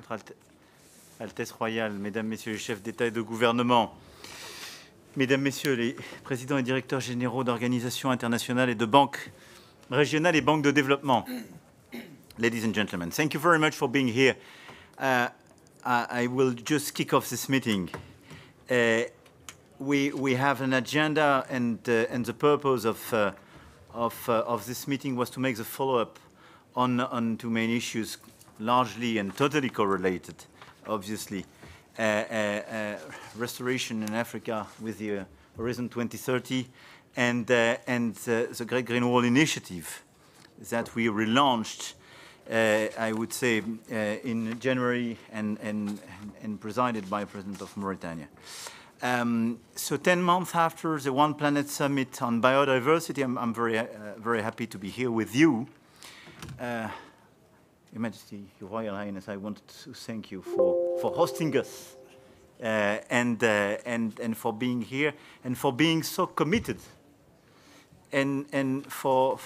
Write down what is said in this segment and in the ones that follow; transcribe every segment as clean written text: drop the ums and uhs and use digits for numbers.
Votre Altesse Royale, Mesdames, Messieurs les chefs d'État et de gouvernement, Mesdames, Messieurs les présidents et directeurs généraux d'organisations internationales et de banques régionales et banques de développement, ladies and gentlemen, thank you very much for being here. I will just kick off this meeting. We have an agenda, and the purpose of this meeting was to make the follow-up on two main issues, largely and totally correlated, obviously. Restoration in Africa with the Horizon 2030 and the Great Green Wall Initiative that we relaunched, I would say, in January and presided by President of Mauritania. So 10 months after the One Planet Summit on biodiversity, I'm very happy to be here with you. Your Majesty, Your Royal Highness, I wanted to thank you for hosting us and for being here and for being so committed and for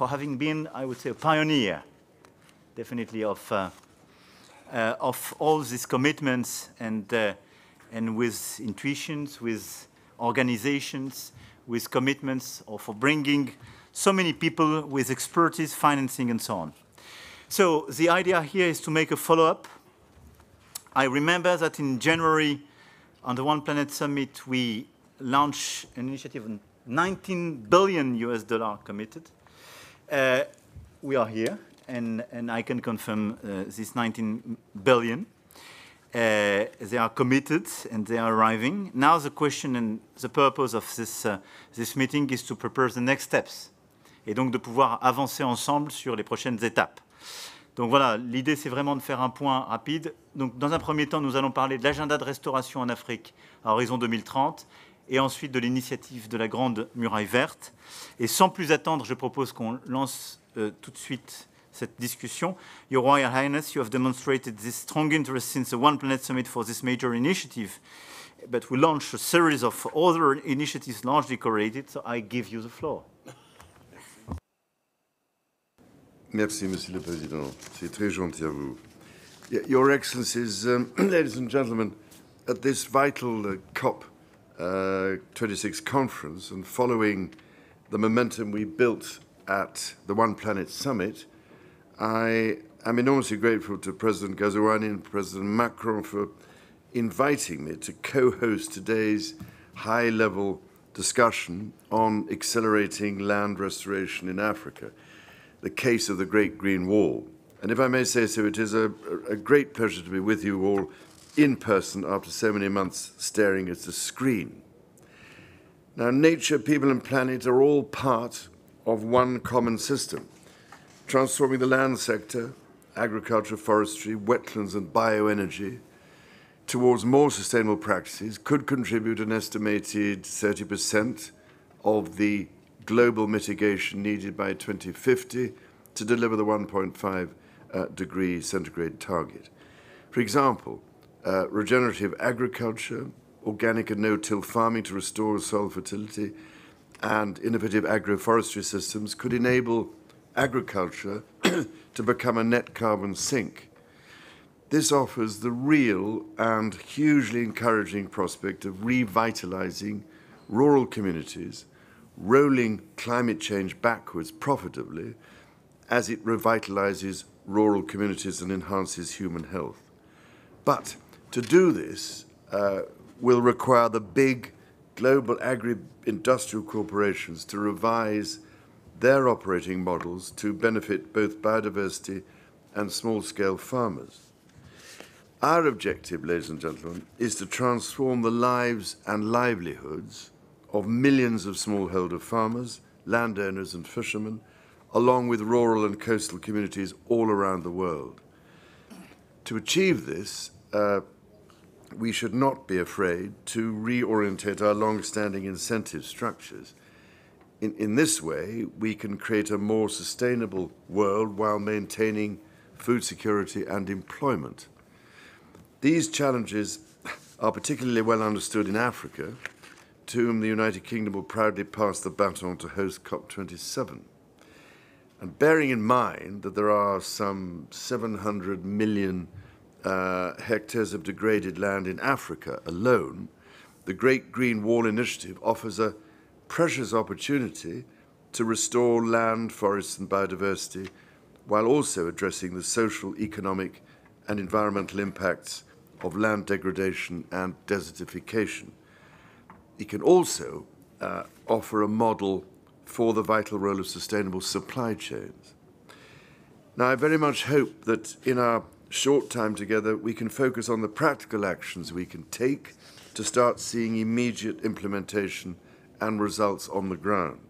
having been, I would say, a pioneer, definitely, of all these commitments and with intuitions, with organizations, with commitments, or for bringing so many people with expertise, financing, and so on. So the idea here is to make a follow-up. I remember that in January, on the One Planet Summit, we launched an initiative on $19 billion committed. We are here, and I can confirm this 19 billion. They are committed and they are arriving. Now the question and the purpose of this meeting is to prepare the next steps, et donc de pouvoir avancer ensemble sur les prochaines étapes. Donc voilà, l'idée c'est vraiment de faire un point rapide. Donc dans un premier temps, nous allons parler de l'agenda de restauration en Afrique à horizon 2030 et ensuite de l'initiative de la Grande Muraille Verte. Et sans plus attendre, je propose qu'on lance tout de suite cette discussion. Your Royal Highness, you have demonstrated this strong interest since the One Planet Summit for this major initiative, but we launched a series of other initiatives largely correlated, so I give you the floor. Merci, Monsieur le Président. C'est très gentil à vous. Your Excellencies, ladies and gentlemen, at this vital COP26 conference and following the momentum we built at the One Planet Summit, I am enormously grateful to President Ghazouani and President Macron for inviting me to co-host today's high-level discussion on accelerating land restoration in Africa, the case of the Great Green Wall. And if I may say so, it is a great pleasure to be with you all in person after so many months staring at the screen. Now, nature, people and planet are all part of one common system. Transforming the land sector, agriculture, forestry, wetlands and bioenergy towards more sustainable practices could contribute an estimated 30% of the global mitigation needed by 2050 to deliver the 1.5 degree centigrade target. For example, regenerative agriculture, organic and no-till farming to restore soil fertility, and innovative agroforestry systems could enable agriculture to become a net carbon sink. This offers the real and hugely encouraging prospect of revitalizing rural communities, rolling climate change backwards profitably as it revitalizes rural communities and enhances human health. But to do this will require the big global agri-industrial corporations to revise their operating models to benefit both biodiversity and small-scale farmers. Our objective, ladies and gentlemen, is to transform the lives and livelihoods of millions of smallholder farmers, landowners and fishermen, along with rural and coastal communities all around the world. To achieve this, we should not be afraid to reorientate our long-standing incentive structures. In this way, we can create a more sustainable world while maintaining food security and employment. These challenges are particularly well understood in Africa, to whom the United Kingdom will proudly pass the baton to host COP27. And bearing in mind that there are some 700 million hectares of degraded land in Africa alone, the Great Green Wall Initiative offers a precious opportunity to restore land, forests and biodiversity while also addressing the social, economic and environmental impacts of land degradation and desertification. It can also offer a model for the vital role of sustainable supply chains. Now, I very much hope that in our short time together, we can focus on the practical actions we can take to start seeing immediate implementation and results on the ground.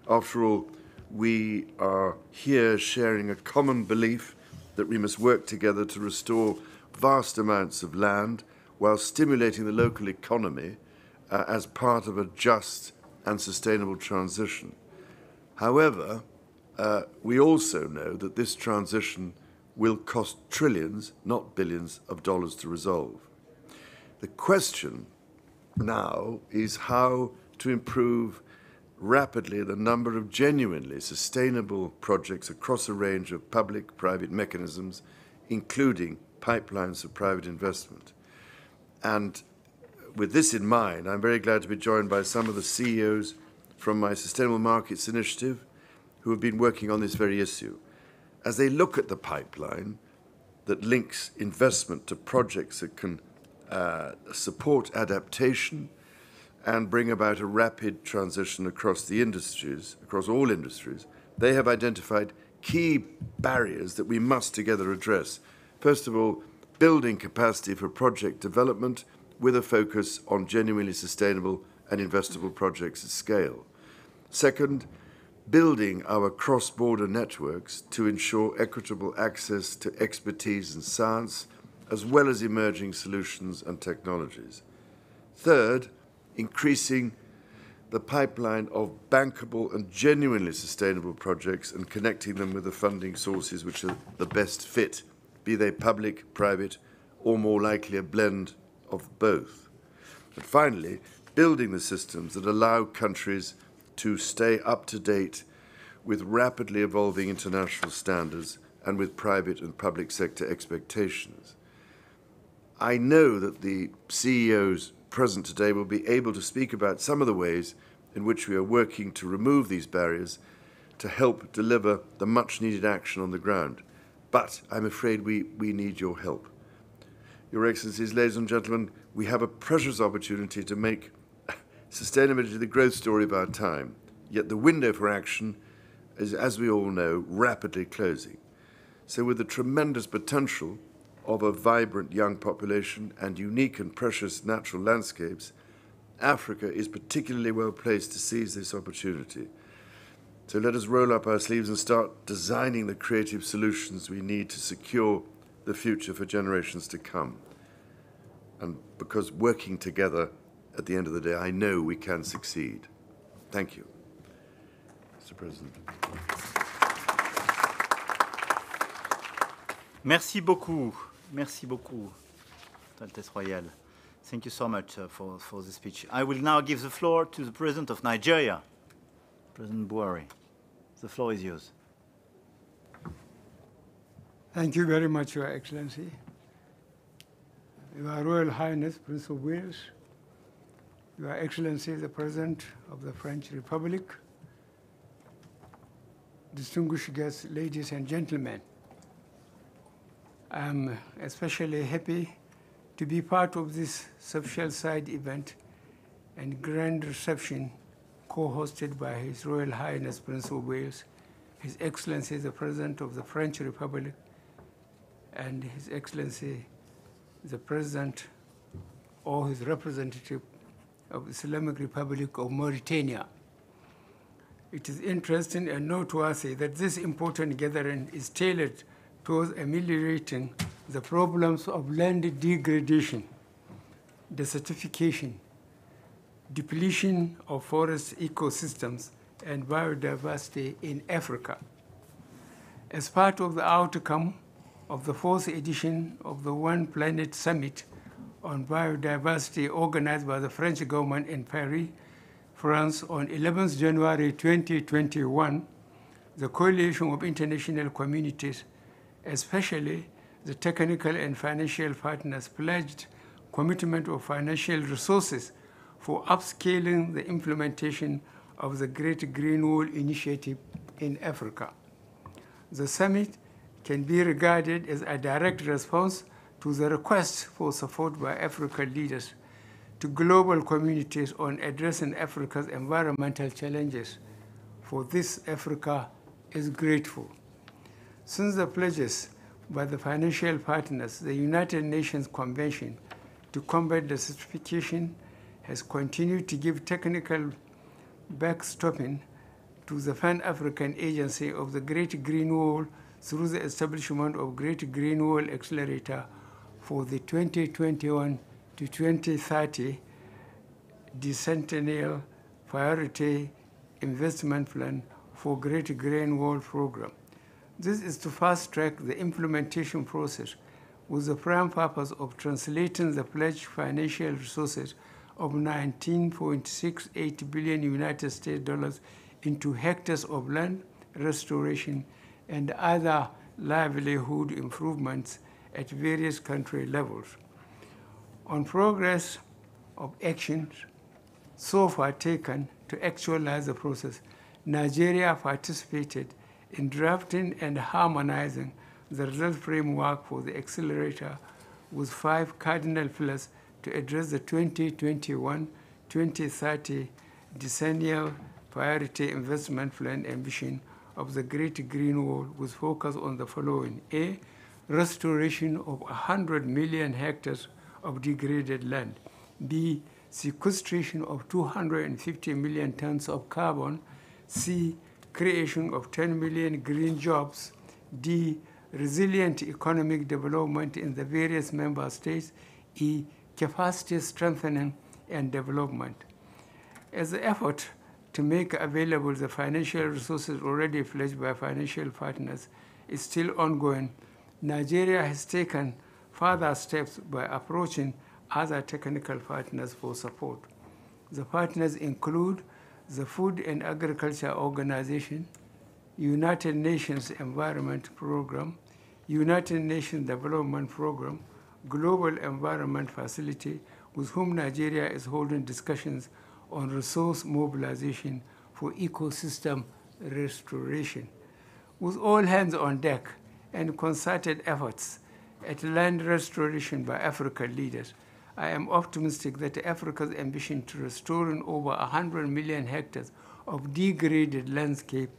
After all, we are here sharing a common belief that we must work together to restore vast amounts of land while stimulating the local economy as part of a just and sustainable transition. However, we also know that this transition will cost trillions, not billions, of dollars to resolve. The question now is how to improve rapidly the number of genuinely sustainable projects across a range of public-private mechanisms, including pipelines of private investment. And with this in mind, I'm very glad to be joined by some of the CEOs from my Sustainable Markets Initiative who have been working on this very issue. As they look at the pipeline that links investment to projects that can support adaptation and bring about a rapid transition across the industries, across all industries, they have identified key barriers that we must together address. First of all, building capacity for project development with a focus on genuinely sustainable and investable projects at scale. Second, building our cross-border networks to ensure equitable access to expertise and science, as well as emerging solutions and technologies. Third, increasing the pipeline of bankable and genuinely sustainable projects and connecting them with the funding sources which are the best fit, be they public, private, or more likely a blend of both. And finally, building the systems that allow countries to stay up to date with rapidly evolving international standards and with private and public sector expectations. I know that the CEOs present today will be able to speak about some of the ways in which we are working to remove these barriers to help deliver the much-needed action on the ground. But I'm afraid we need your help. Your Excellencies, ladies and gentlemen, we have a precious opportunity to make sustainability the growth story of our time, yet the window for action is, as we all know, rapidly closing. So with the tremendous potential of a vibrant young population and unique and precious natural landscapes, Africa is particularly well placed to seize this opportunity. So let us roll up our sleeves and start designing the creative solutions we need to secure the future for generations to come. And because working together, at the end of the day, I know we can succeed. Thank you, Mr. President. Merci beaucoup. Merci beaucoup, Altesse Royale. Thank you so much for the speech. I will now give the floor to the President of Nigeria, President Buhari. The floor is yours. Thank you very much, Your Excellency. Your Royal Highness, Prince of Wales, Your Excellency, the President of the French Republic, distinguished guests, ladies and gentlemen, I'm especially happy to be part of this social side event and grand reception co-hosted by His Royal Highness Prince of Wales, His Excellency the President of the French Republic, and His Excellency the President or his representative of the Islamic Republic of Mauritania. It is interesting and noteworthy that this important gathering is tailored towards ameliorating the problems of land degradation, desertification, depletion of forest ecosystems, and biodiversity in Africa. As part of the outcome of the 4th edition of the One Planet Summit on Biodiversity organized by the French government in Paris, France on 11th January 2021, the coalition of international communities, especially the technical and financial partners pledged commitment of financial resources for upscaling the implementation of the Great Green Wall Initiative in Africa. The summit can be regarded as a direct response to the request for support by African leaders to global communities on addressing Africa's environmental challenges. For this, Africa is grateful. Since the pledges by the financial partners, the United Nations Convention to combat desertification has continued to give technical backstopping to the Pan-African Agency of the Great Green Wall through the establishment of Great Green Wall Accelerator for the 2021 to 2030 Decennial Priority Investment Plan for Great Green Wall Program. This is to fast-track the implementation process with the prime purpose of translating the pledged financial resources of 19.68 billion United States dollars into hectares of land restoration and other livelihood improvements at various country levels. On progress of actions so far taken to actualize the process, Nigeria participated in drafting and harmonizing the result framework for the accelerator with 5 cardinal pillars to address the 2021-2030 Decennial Priority Investment Plan ambition of the Great Green Wall, with focus on the following: A, restoration of 100 million hectares of degraded land; B, sequestration of 250 million tons of carbon; C, creation of 10 million green jobs; D, resilient economic development in the various member states; E, capacity strengthening and development. As the effort to make available the financial resources already pledged by financial partners is still ongoing, Nigeria has taken further steps by approaching other technical partners for support. The partners include the Food and Agriculture Organization, United Nations Environment Program, United Nations Development Program, Global Environment Facility, with whom Nigeria is holding discussions on resource mobilization for ecosystem restoration. With all hands on deck and concerted efforts at land restoration by African leaders, I am optimistic that Africa's ambition to restoring over 100 million hectares of degraded landscape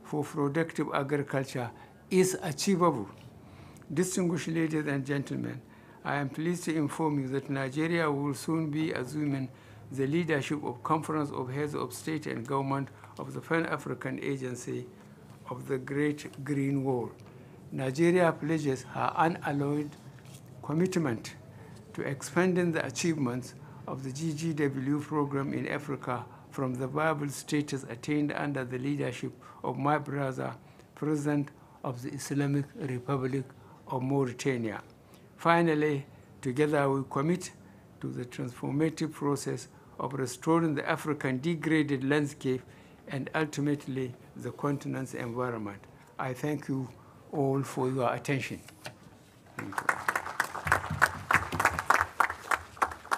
for productive agriculture is achievable. Distinguished ladies and gentlemen, I am pleased to inform you that Nigeria will soon be assuming the leadership of Conference of Heads of State and Government of the Pan-African Agency of the Great Green Wall. Nigeria pledges her unalloyed commitment to expanding the achievements of the GGW program in Africa from the viable status attained under the leadership of my brother, President of the Islamic Republic of Mauritania. Finally, together we commit to the transformative process of restoring the African degraded landscape and ultimately the continent's environment. I thank you all for your attention. Thank you.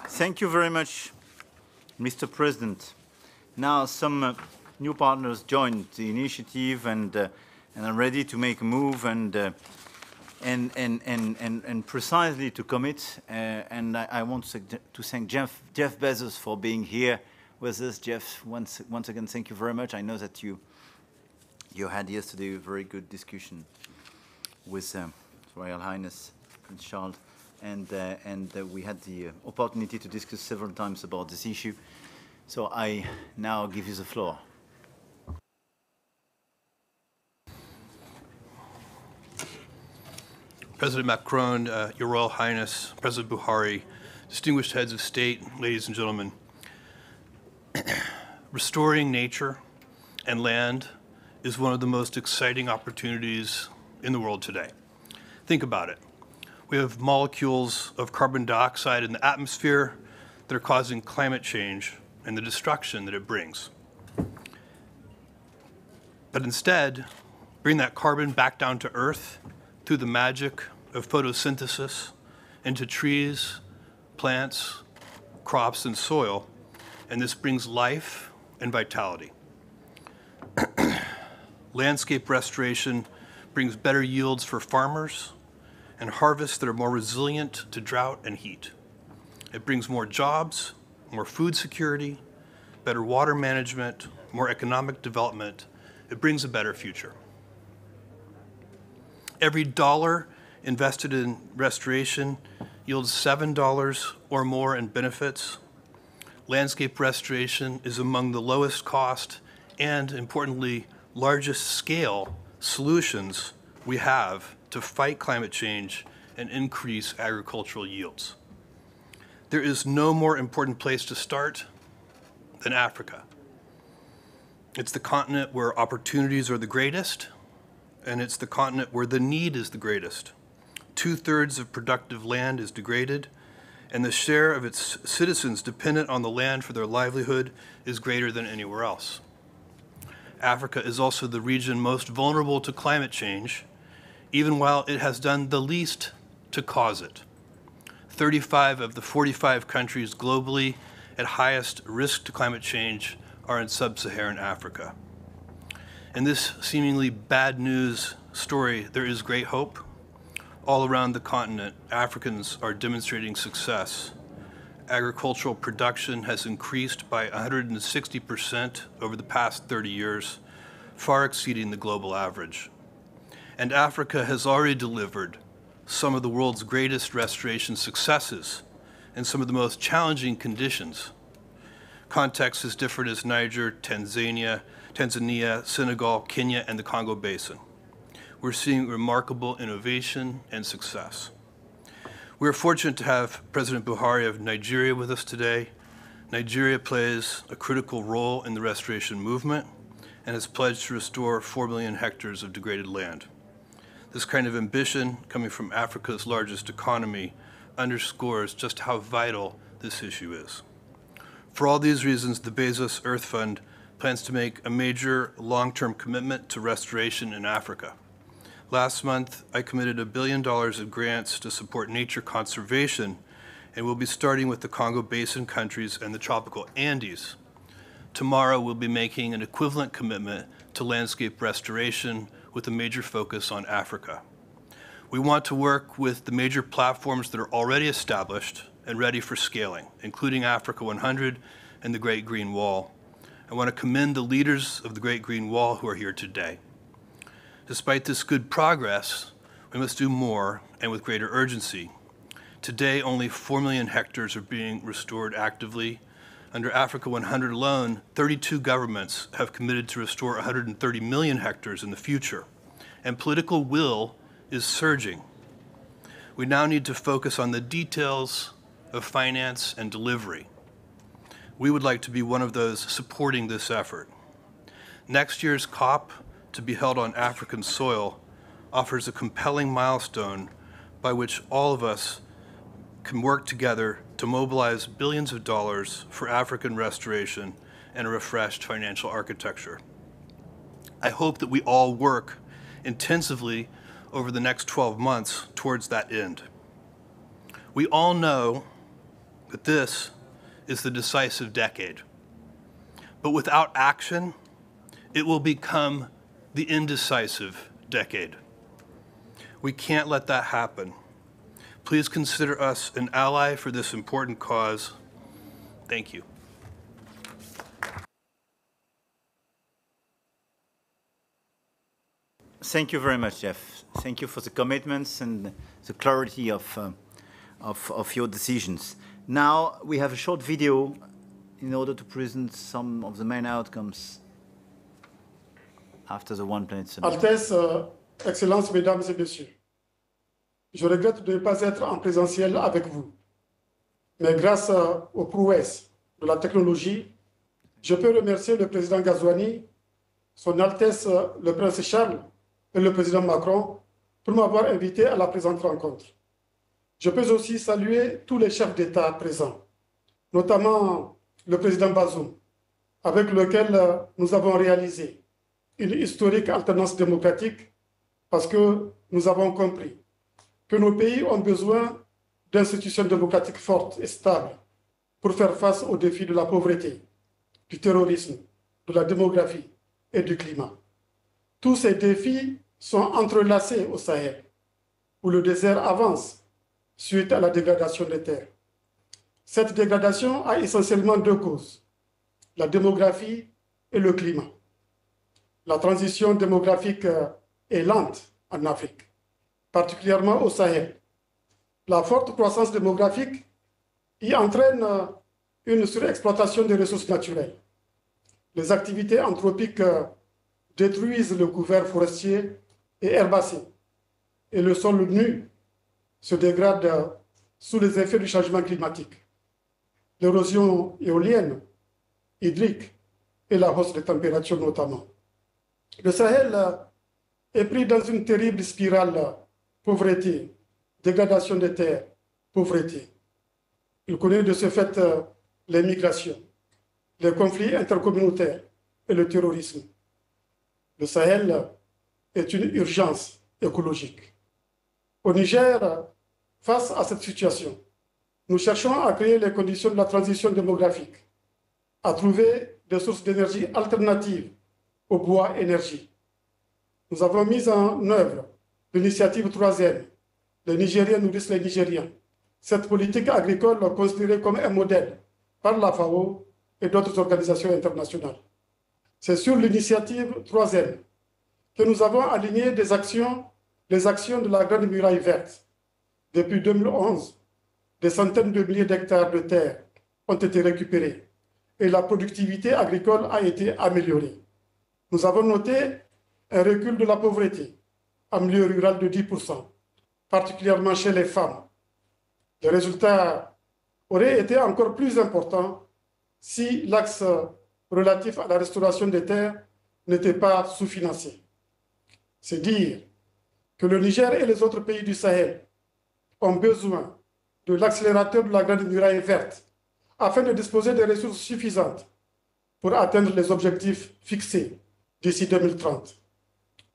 Thank you very much, Mr. President. Now some new partners joined the initiative and are ready to make a move and precisely to commit. And I want to thank Jeff Bezos for being here with us. Jeff, once again, thank you very much. I know that you had yesterday a very good discussion with His Royal Highness Prince Charles, and we had the opportunity to discuss several times about this issue. So I now give you the floor. President Macron, Your Royal Highness, President Buhari, distinguished heads of state, ladies and gentlemen. Restoring nature and land is one of the most exciting opportunities in the world today. Think about it. We have molecules of carbon dioxide in the atmosphere that are causing climate change and the destruction that it brings. But instead, bring that carbon back down to earth through the magic of photosynthesis into trees, plants, crops, and soil, and this brings life and vitality. Landscape restoration brings better yields for farmers and harvests that are more resilient to drought and heat. It brings more jobs, more food security, better water management, more economic development. It brings a better future. Every dollar invested in restoration yields $7 or more in benefits. Landscape restoration is among the lowest cost and, importantly, largest scale solutions we have to fight climate change and increase agricultural yields. There is no more important place to start than Africa. It's the continent where opportunities are the greatest, and it's the continent where the need is the greatest. 2/3 of productive land is degraded, and the share of its citizens dependent on the land for their livelihood is greater than anywhere else. Africa is also the region most vulnerable to climate change, even while it has done the least to cause it. 35 of the 45 countries globally at highest risk to climate change are in sub-Saharan Africa. In this seemingly bad news story, there is great hope. All around the continent, Africans are demonstrating success. Agricultural production has increased by 160% over the past 30 years, far exceeding the global average. And Africa has already delivered some of the world's greatest restoration successes in some of the most challenging conditions. Context is different as Niger, Tanzania, Senegal, Kenya, and the Congo Basin. We're seeing remarkable innovation and success. We're fortunate to have President Buhari of Nigeria with us today. Nigeria plays a critical role in the restoration movement and has pledged to restore 4 million hectares of degraded land. This kind of ambition, coming from Africa's largest economy, underscores just how vital this issue is. For all these reasons, the Bezos Earth Fund plans to make a major long-term commitment to restoration in Africa. Last month, I committed $1 billion of grants to support nature conservation, and we'll be starting with the Congo Basin countries and the tropical Andes. Tomorrow, we'll be making an equivalent commitment to landscape restoration with a major focus on Africa. We want to work with the major platforms that are already established and ready for scaling, including Africa 100 and the Great Green Wall. I want to commend the leaders of the Great Green Wall who are here today. Despite this good progress, we must do more and with greater urgency. Today, only 4 million hectares are being restored actively. Under Africa 100 alone, 32 governments have committed to restore 130 million hectares in the future, and political will is surging. We now need to focus on the details of finance and delivery. We would like to be one of those supporting this effort. Next year's COP, to be held on African soil, offers a compelling milestone by which all of us can work together to mobilize billions of dollars for African restoration and a refreshed financial architecture. I hope that we all work intensively over the next 12 months towards that end. We all know that this is the decisive decade, but without action, it will become the indecisive decade. We can't let that happen. Please consider us an ally for this important cause. Thank you. Thank you very much, Jeff. Thank you for the commitments and the clarity of your decisions. Now we have a short video in order to present some of the main outcomes after the One Planet Summit. Altesse, Excellences, Mesdames et Messieurs, je regrette de ne pas être en présentiel avec vous. Mais grâce aux prouesses de la technologie, je peux remercier le président Ghazouani, son Altesse le Prince Charles et le président Macron pour m'avoir invité à la présente rencontre. Je peux aussi saluer tous les chefs d'État présents, notamment le président Bazoum, avec lequel nous avons réalisé une historique alternance démocratique parce que nous avons compris que nos pays ont besoin d'institutions démocratiques fortes et stables pour faire face aux défis de la pauvreté, du terrorisme, de la démographie et du climat. Tous ces défis sont entrelacés au Sahel, où le désert avance suite à la dégradation des terres. Cette dégradation a essentiellement deux causes, la démographie et le climat. La transition démographique est lente en Afrique, particulièrement au Sahel. La forte croissance démographique y entraîne une surexploitation des ressources naturelles. Les activités anthropiques détruisent le couvert forestier et herbacé, et le sol nu se dégrade sous les effets du changement climatique, l'érosion éolienne, hydrique et la hausse des températures notamment. Le Sahel est pris dans une terrible spirale pauvreté, dégradation des terres, pauvreté. Il connaît de ce fait les migrations, les conflits intercommunautaires et le terrorisme. Le Sahel est une urgence écologique. Au Niger, face à cette situation, nous cherchons à créer les conditions de la transition démographique, à trouver des sources d'énergie alternatives au bois énergie. Nous avons mis en œuvre l'initiative 3N. Les Nigériens nourrissent les Nigériens. Cette politique agricole est considérée comme un modèle par la FAO et d'autres organisations internationales. C'est sur l'initiative 3N que nous avons aligné les actions de la Grande Muraille Verte. Depuis 2011, des centaines de milliers d'hectares de terres ont été récupérés et la productivité agricole a été améliorée. Nous avons noté un recul de la pauvreté en milieu rural de 10%, particulièrement chez les femmes. Les résultats auraient été encore plus importants si l'axe relatif à la restauration des terres n'était pas sous-financé. C'est dire que le Niger et les autres pays du Sahel ont besoin de l'accélérateur de la Grande Muraille Verte afin de disposer des ressources suffisantes pour atteindre les objectifs fixés d'ici 2030.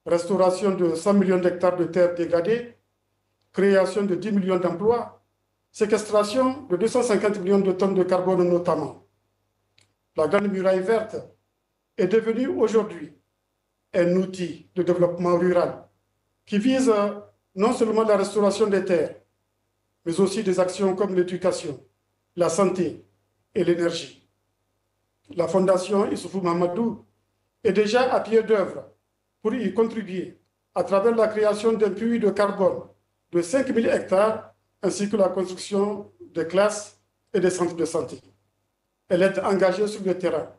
Restauration de 100 millions d'hectares de terres dégradées, création de 10 millions d'emplois, séquestration de 250 millions de tonnes de carbone notamment. La Grande Muraille Verte est devenue aujourd'hui un outil de développement rural qui vise non seulement la restauration des terres, mais aussi des actions comme l'éducation, la santé et l'énergie. La Fondation Issoufou Mahamadou est déjà à pied d'œuvre pour y contribuer à travers la création d'un puits de carbone de 5000 hectares ainsi que la construction des classes et des centres de santé. Elle est engagée sur le terrain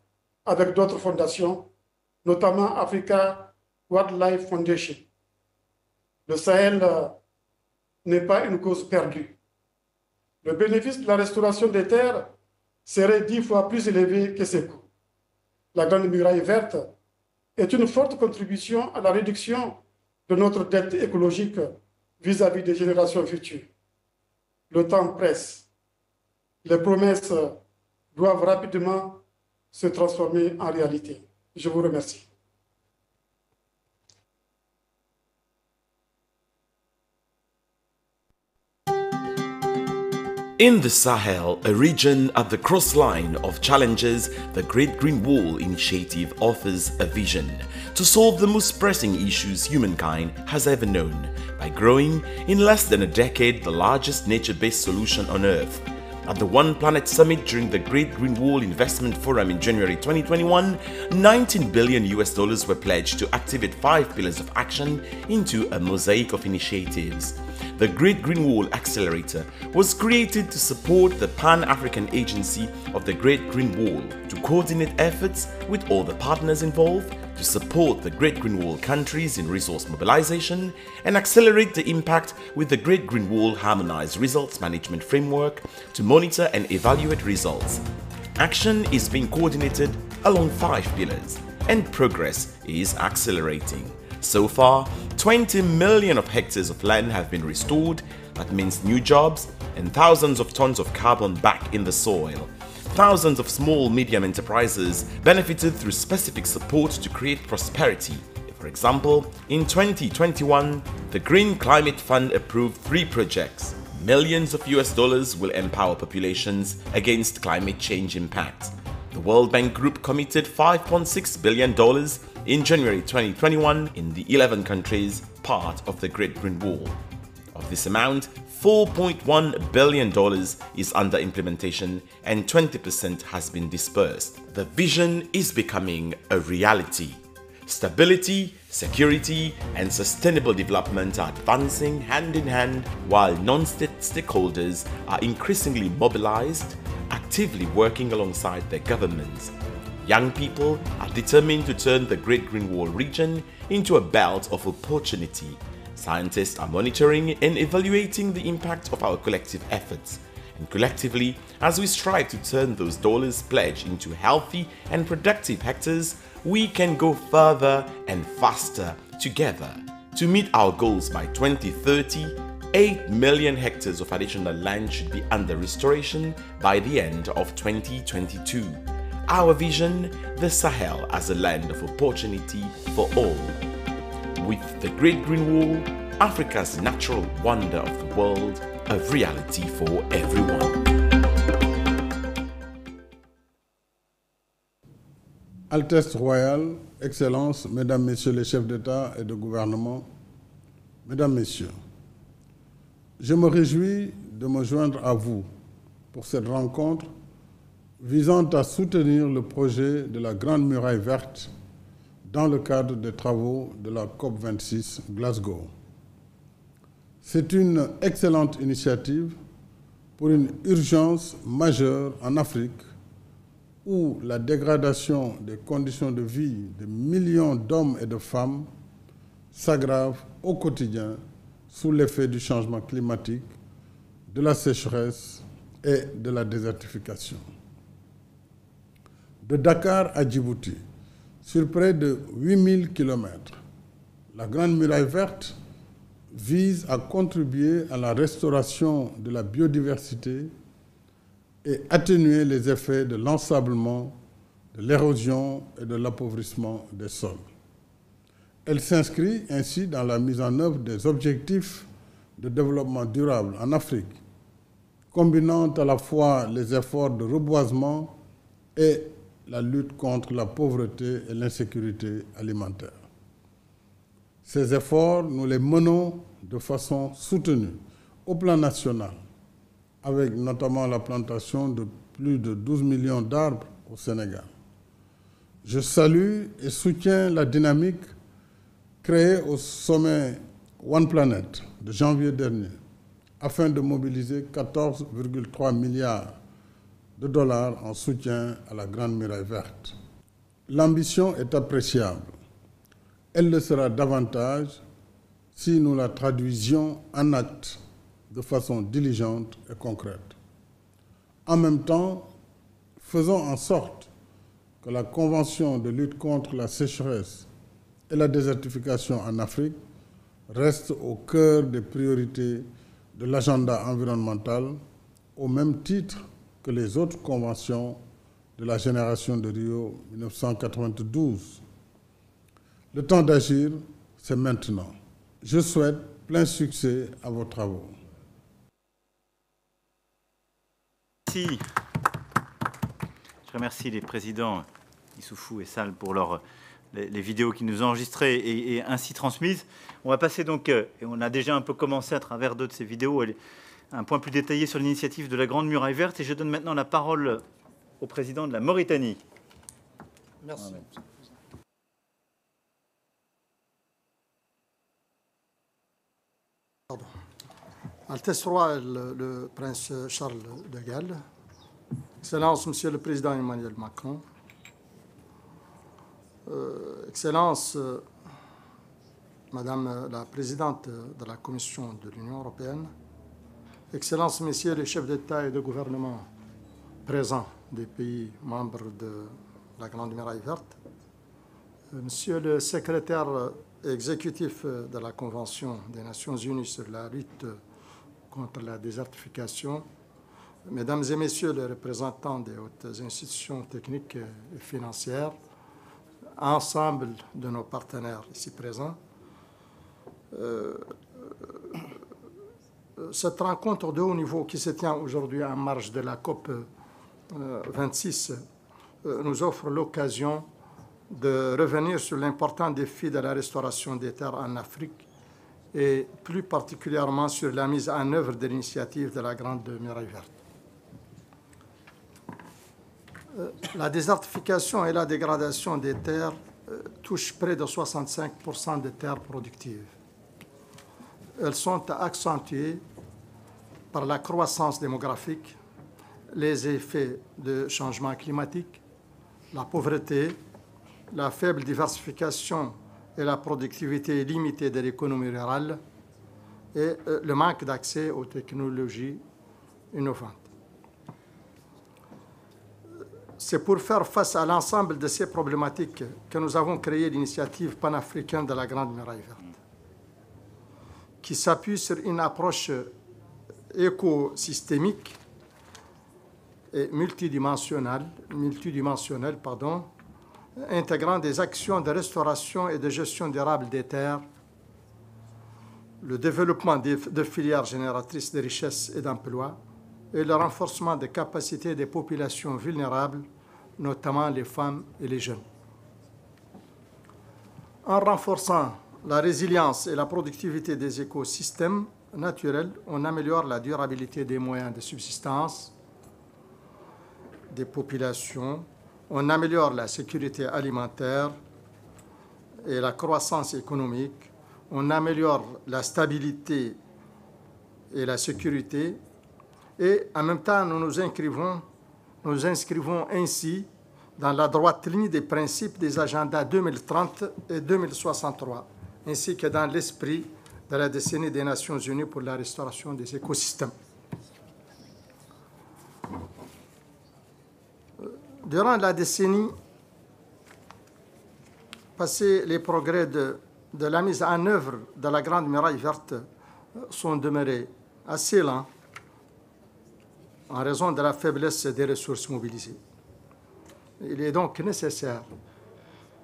avec d'autres fondations, notamment Africa Wildlife Foundation. Le Sahel n'est pas une cause perdue. Le bénéfice de la restauration des terres serait 10 fois plus élevé que ses coûts. La Grande Muraille Verte est une forte contribution à la réduction de notre dette écologique vis-à-vis des générations futures. Le temps presse. Les promesses doivent rapidement se transformer en réalité. Je vous remercie. In the Sahel, a region at the crossline of challenges, the Great Green Wall Initiative offers a vision to solve the most pressing issues humankind has ever known by growing in less than a decade the largest nature-based solution on Earth. At the One Planet Summit during the Great Green Wall Investment Forum in January 2021, $19 billion were pledged to activate 5 pillars of action into a mosaic of initiatives. The Great Green Wall Accelerator was created to support the Pan-African Agency of the Great Green Wall to coordinate efforts with all the partners involved, to support the Great Green Wall countries in resource mobilization, and accelerate the impact with the Great Green Wall Harmonized Results Management Framework to monitor and evaluate results. Action is being coordinated along 5 pillars, and progress is accelerating. So far, 20 million of hectares of land have been restored. That means new jobs and thousands of tons of carbon back in the soil. Thousands of small medium enterprises benefited through specific support to create prosperity. For For example, in 2021, the Green Climate Fund approved 3 projects. Millions of US dollars will empower populations against climate change impacts. The World Bank Group committed $5.6 billion in January 2021 in the 11 countries part of the Great Green Wall. Of this amount, $4.1 billion is under implementation and 20% has been dispersed. The vision is becoming a reality. Stability, security, and sustainable development are advancing hand in hand while non-state stakeholders are increasingly mobilized, actively working alongside their governments. Young people are determined to turn the Great Green Wall region into a belt of opportunity. Scientists are monitoring and evaluating the impact of our collective efforts. And collectively, as we strive to turn those dollars pledged into healthy and productive hectares, we can go further and faster together. To meet our goals by 2030, 8 million hectares of additional land should be under restoration by the end of 2022. Our vision, the Sahel as a land of opportunity for all. With the Great Green Wall, Africa's natural wonder of the world, a reality for everyone. Altesse royale, Excellences, Mesdames, Messieurs les chefs d'État et de gouvernement, Mesdames, Messieurs, je me réjouis de me joindre à vous pour cette rencontre visant à soutenir le projet de la Grande Muraille Verte dans le cadre des travaux de la COP26 Glasgow. C'est une excellente initiative pour une urgence majeure en Afrique où la dégradation des conditions de vie de millions d'hommes et de femmes s'aggrave au quotidien sous l'effet du changement climatique, de la sécheresse et de la désertification. De Dakar à Djibouti, sur près de 8000 km, la Grande Muraille Verte vise à contribuer à la restauration de la biodiversité et atténuer les effets de l'ensablement, de l'érosion et de l'appauvrissement des sols. Elle s'inscrit ainsi dans la mise en œuvre des objectifs de développement durable en Afrique, combinant à la fois les efforts de reboisement et la lutte contre la pauvreté et l'insécurité alimentaire. Ces efforts, nous les menons de façon soutenue au plan national, avec notamment la plantation de plus de 12 millions d'arbres au Sénégal. Je salue et soutiens la dynamique créée au sommet One Planet de janvier dernier, afin de mobiliser 14,3 milliards de dollars en soutien à la Grande Muraille Verte. L'ambition est appréciable. Elle le sera davantage si nous la traduisions en actes de façon diligente et concrète. En même temps, faisons en sorte que la Convention de lutte contre la sécheresse et la désertification en Afrique reste au cœur des priorités de l'agenda environnemental au même titre que les autres conventions de la génération de Rio 1992. Le temps d'agir, c'est maintenant. Je souhaite plein succès à vos travaux. Merci. Je remercie les présidents Issoufou et Sall pour les vidéos qu'ils nous ont enregistrées et ainsi transmises. On va passer donc, et on a déjà un peu commencé à travers deux de ces vidéos, un point plus détaillé sur l'initiative de la Grande Muraille Verte. Et je donne maintenant la parole au président de la Mauritanie. Merci. Pardon. Altesse royale, le prince Charles de Galles, Excellence, Monsieur le Président Emmanuel Macron, Excellence, Madame la Présidente de la Commission de l'Union européenne, Excellences, Messieurs les chefs d'État et de gouvernement présents des pays membres de la Grande Muraille Verte, Monsieur le secrétaire exécutif de la Convention des Nations Unies sur la lutte contre la désertification, Mesdames et Messieurs les représentants des hautes institutions techniques et financières, ensemble de nos partenaires ici présents. Cette rencontre de haut niveau qui se tient aujourd'hui en marge de la COP 26 nous offre l'occasion de revenir sur l'important défi de la restauration des terres en Afrique et plus particulièrement sur la mise en œuvre de l'initiative de la Grande Muraille Verte. La désertification et la dégradation des terres touchent près de 65% des terres productives. Elles sont accentuées par la croissance démographique, les effets de changement climatique, la pauvreté, la faible diversification et la productivité limitée de l'économie rurale et le manque d'accès aux technologies innovantes. C'est pour faire face à l'ensemble de ces problématiques que nous avons créé l'initiative panafricaine de la Grande Muraille Verte, qui s'appuie sur une approche écosystémique et multidimensionnelle, intégrant des actions de restauration et de gestion durable des terres, le développement de filières génératrices de richesses et d'emplois et le renforcement des capacités des populations vulnérables, notamment les femmes et les jeunes. En renforçant la résilience et la productivité des écosystèmes naturels, on améliore la durabilité des moyens de subsistance des populations, on améliore la sécurité alimentaire et la croissance économique, on améliore la stabilité et la sécurité, et en même temps, nous nous inscrivons ainsi dans la droite ligne des principes des agendas 2030 et 2063, ainsi que dans l'esprit de la décennie des Nations Unies pour la restauration des écosystèmes. Durant la décennie passée, les progrès de la mise en œuvre de la Grande Muraille Verte sont demeurés assez lents en raison de la faiblesse des ressources mobilisées. Il est donc nécessaire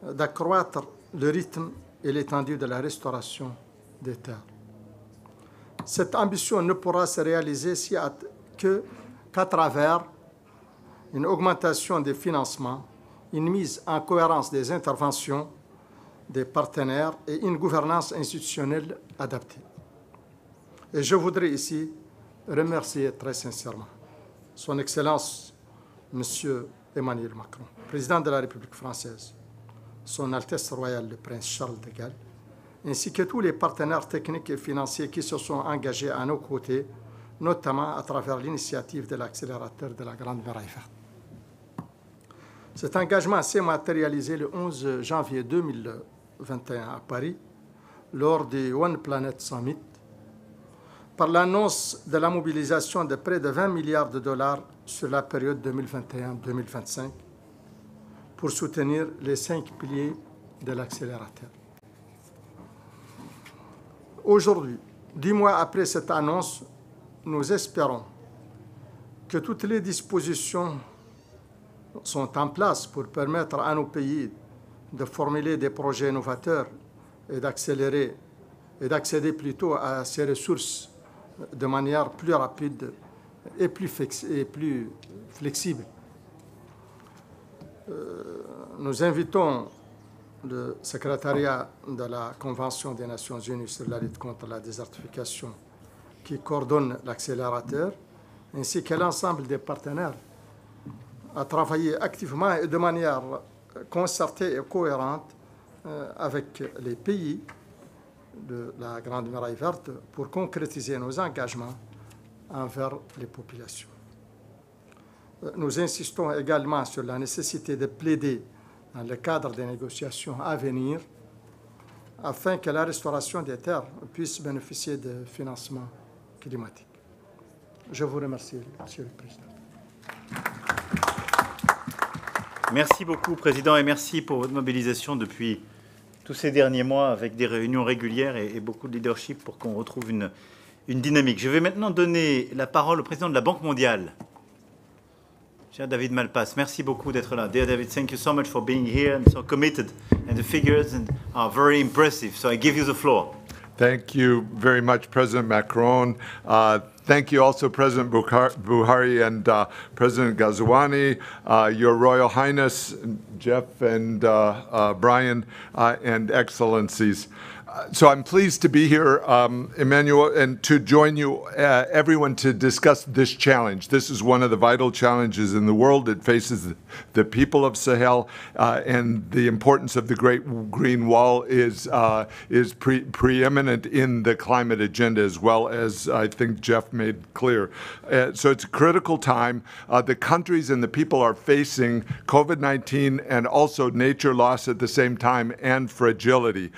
d'accroître le rythme et l'étendue de la restauration des terres. Cette ambition ne pourra se réaliser qu'à travers une augmentation des financements, une mise en cohérence des interventions des partenaires et une gouvernance institutionnelle adaptée. Et je voudrais ici remercier très sincèrement Son Excellence, M. Emmanuel Macron, président de la République française, Son Altesse royale le Prince Charles de Galles, ainsi que tous les partenaires techniques et financiers qui se sont engagés à nos côtés, notamment à travers l'initiative de l'accélérateur de la Grande Muraille Verte. Cet engagement s'est matérialisé le 11 janvier 2021 à Paris, lors du One Planet Summit, par l'annonce de la mobilisation de près de 20 milliards de dollars sur la période 2021-2025 pour soutenir les 5 piliers de l'accélérateur. Aujourd'hui, 10 mois après cette annonce, nous espérons que toutes les dispositions sont en place pour permettre à nos pays de formuler des projets novateurs et d'accélérer et d'accéder plutôt à ces ressources de manière plus rapide et plus flexible. Nous invitons le secrétariat de la Convention des Nations Unies sur la lutte contre la désertification qui coordonne l'accélérateur, ainsi que l'ensemble des partenaires à travailler activement et de manière concertée et cohérente avec les pays de la Grande Muraille Verte pour concrétiser nos engagements envers les populations. Nous insistons également sur la nécessité de plaider dans le cadre des négociations à venir afin que la restauration des terres puisse bénéficier de financements climatiques. Je vous remercie, Monsieur le Président. Merci beaucoup, Président, et merci pour votre mobilisation depuis tous ces derniers mois avec des réunions régulières et beaucoup de leadership pour qu'on retrouve une dynamique. Je vais maintenant donner la parole au Président de la Banque mondiale. Cher David Malpass, merci beaucoup d'être là. Dear David, thank you so much for being here and so committed. And the figures are very impressive. So I give you the floor. Thank you very much, President Macron. Thank you also, President Buhari and President Ghazouani, Your Royal Highness, Jeff and Brian, and Excellencies. So I'm pleased to be here, Emmanuel, and to join you, everyone, to discuss this challenge. This is one of the vital challenges in the world. It faces the people of Sahel, and the importance of the Great Green Wall is preeminent in the climate agenda, as well as I think Jeff made clear. So it's a critical time. The countries and the people are facing COVID-19 and also nature loss at the same time, and fragility.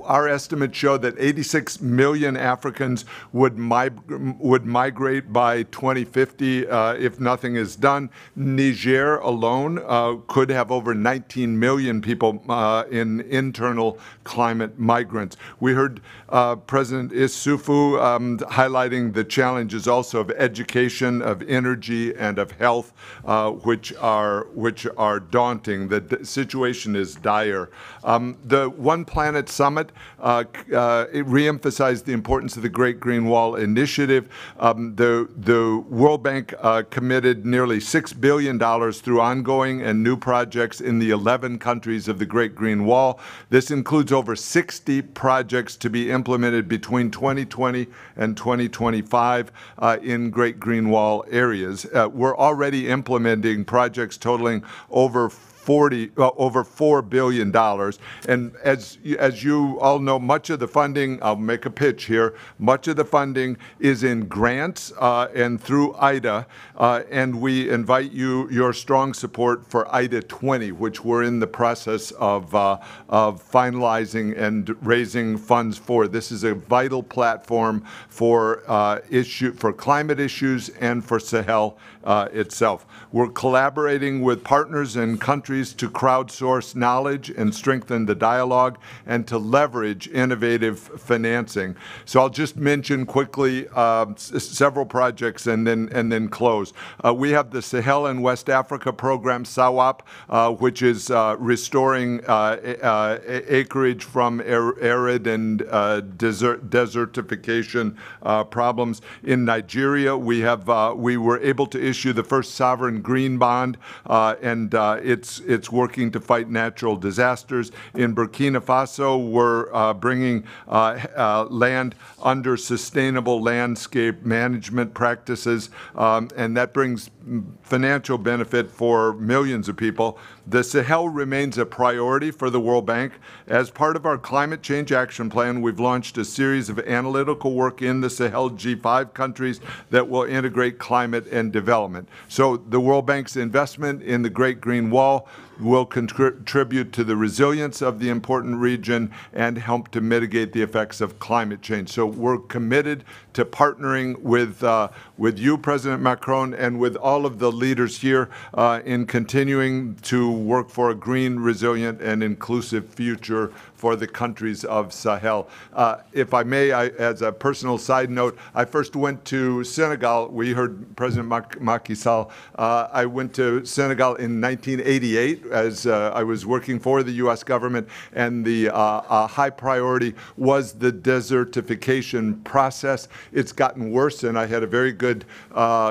Our estimates show that 86 million Africans would migrate by 2050 if nothing is done. Niger alone could have over 19 million people in internal climate migrants. We heard President Issoufou highlighting the challenges also of education, of energy, and of health, which are daunting. The situation is dire. The One Planet Summit it re-emphasized the importance of the Great Green Wall Initiative. The World Bank committed nearly $6 billion through ongoing and new projects in the 11 countries of the Great Green Wall. This includes over 60 projects to be implemented between 2020 and 2025 in Great Green Wall areas. We're already implementing projects totaling over $4 billion. And as you all know, much of the funding, I'll make a pitch here, much of the funding is in grants and through IDA, and we invite your strong support for IDA 20, which we're in the process of finalizing and raising funds for. This is a vital platform for climate issues and for Sahel itself. We're collaborating with partners and countries to crowdsource knowledge and strengthen the dialogue and to leverage innovative financing. So I'll just mention quickly several projects and then close. We have the Sahel and West Africa program, SAWAP, which is restoring acreage from arid and desertification problems. In Nigeria, we were able to issue the first sovereign green bond, and it's working to fight natural disasters. In Burkina Faso, we're bringing land under sustainable landscape management practices, and that brings financial benefit for millions of people. The Sahel remains a priority for the World Bank. As part of our Climate Change Action Plan, we've launched a series of analytical work in the Sahel G5 countries that will integrate climate and development. So the World Bank's investment in the Great Green Wall will contribute to the resilience of the important region and help to mitigate the effects of climate change. So we're committed to partnering with you, President Macron, and with all of the leaders here in continuing to work for a green, resilient, and inclusive future for the countries of Sahel. If I may, as a personal side note, I first went to Senegal. We heard President Macky Sall. I went to Senegal in 1988 as I was working for the U.S. government, and the high priority was the desertification process. It's gotten worse, and I had a very good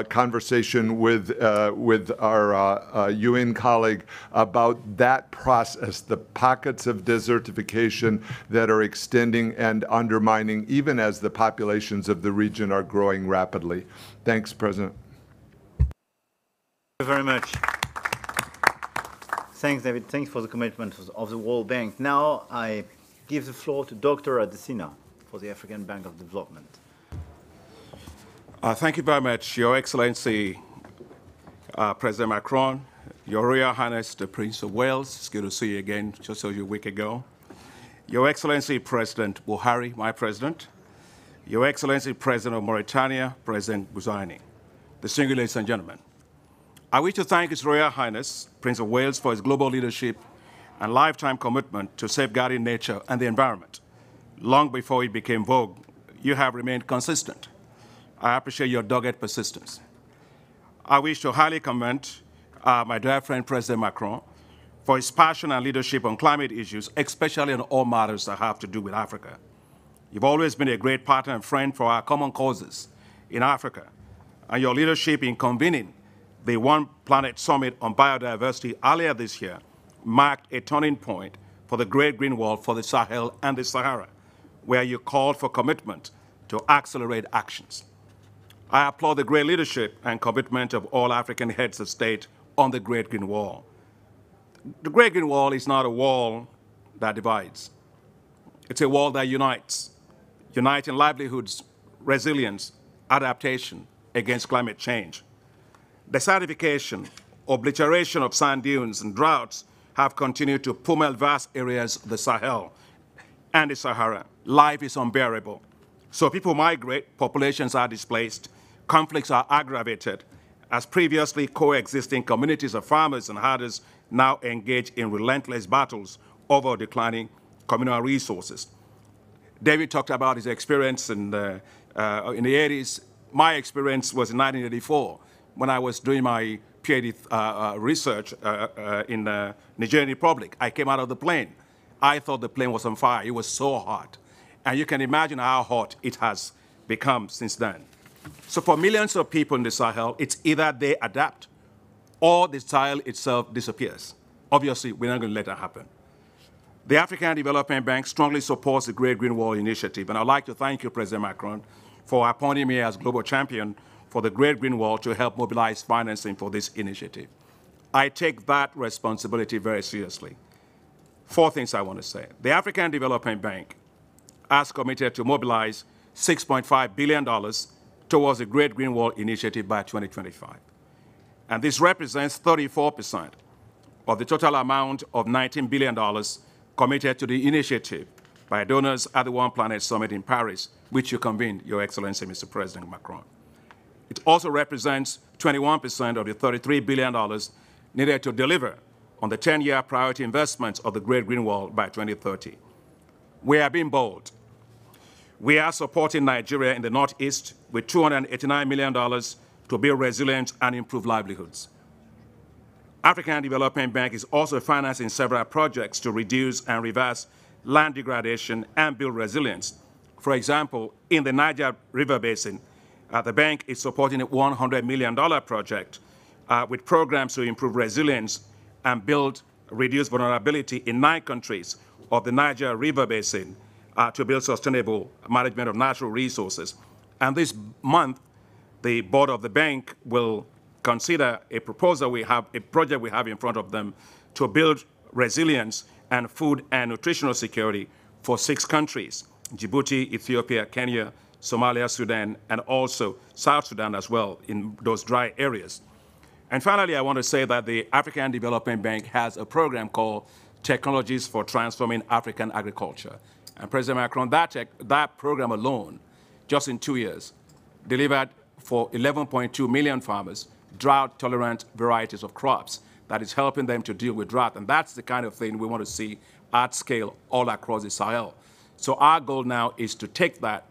conversation with our UN colleague about that process, the pockets of desertification that are extending and undermining even as the populations of the region are growing rapidly. Thanks, President. Thank you very much. Thanks, David. Thanks for the commitment of the World Bank. Now I give the floor to Dr. Adesina for the African Bank of Development. Thank you very much, Your Excellency, President Macron, Your Royal Highness, the Prince of Wales. It's good to see you again, just a week ago. Your Excellency, President Buhari, my president. Your Excellency, President of Mauritania, President Ghazouani. Distinguished ladies and gentlemen, I wish to thank His Royal Highness, Prince of Wales, for his global leadership and lifetime commitment to safeguarding nature and the environment. Long before it became vogue, you have remained consistent. I appreciate your dogged persistence. I wish to highly commend my dear friend, President Macron, for his passion and leadership on climate issues, especially on all matters that have to do with Africa. You've always been a great partner and friend for our common causes in Africa, and your leadership in convening the One Planet Summit on Biodiversity earlier this year marked a turning point for the Great Green Wall for the Sahel and the Sahara, where you called for commitment to accelerate actions. I applaud the great leadership and commitment of all African heads of state on the Great Green Wall. The Great Green Wall is not a wall that divides. It's a wall that unites, uniting livelihoods, resilience, adaptation against climate change. Desertification, obliteration of sand dunes, and droughts have continued to pummel vast areas of the Sahel and the Sahara. Life is unbearable. So people migrate, populations are displaced, conflicts are aggravated, as previously coexisting communities of farmers and herders now engage in relentless battles over declining communal resources. David talked about his experience in the 80s. My experience was in 1984 when I was doing my PhD research in the Nigerian Republic. I came out of the plane. I thought the plane was on fire. It was so hot. And you can imagine how hot it has become since then. So for millions of people in the Sahel, it's either they adapt or the Sahel itself disappears. Obviously, we're not going to let that happen. The African Development Bank strongly supports the Great Green Wall Initiative, and I'd like to thank you, President Macron, for appointing me as global champion for the Great Green Wall to help mobilize financing for this initiative. I take that responsibility very seriously. 4 things I want to say. The African Development Bank has committed to mobilize $6.5 billion towards the Great Green Wall Initiative by 2025. And this represents 34% of the total amount of $19 billion committed to the initiative by donors at the One Planet Summit in Paris, which you convened, Your Excellency, Mr. President Macron. It also represents 21% of the $33 billion needed to deliver on the 10-year priority investments of the Great Green Wall by 2030. We are being bold. We are supporting Nigeria in the Northeast with $289 million to build resilience and improve livelihoods. African Development Bank is also financing several projects to reduce and reverse land degradation and build resilience. For example, in the Niger River Basin, the bank is supporting a $100 million project with programs to improve resilience and reduce vulnerability in 9 countries of the Niger River Basin to build sustainable management of natural resources. And this month, the board of the bank will consider a proposal we have, a project we have in front of them to build resilience and food and nutritional security for 6 countries, Djibouti, Ethiopia, Kenya, Somalia, Sudan, and also South Sudan as well in those dry areas. And finally, I want to say that the African Development Bank has a program called Technologies for Transforming African Agriculture. And President Macron, that program alone, just in 2 years, delivered for 11.2 million farmers drought-tolerant varieties of crops that is helping them to deal with drought. And that's the kind of thing we want to see at scale all across the Sahel. So our goal now is to take that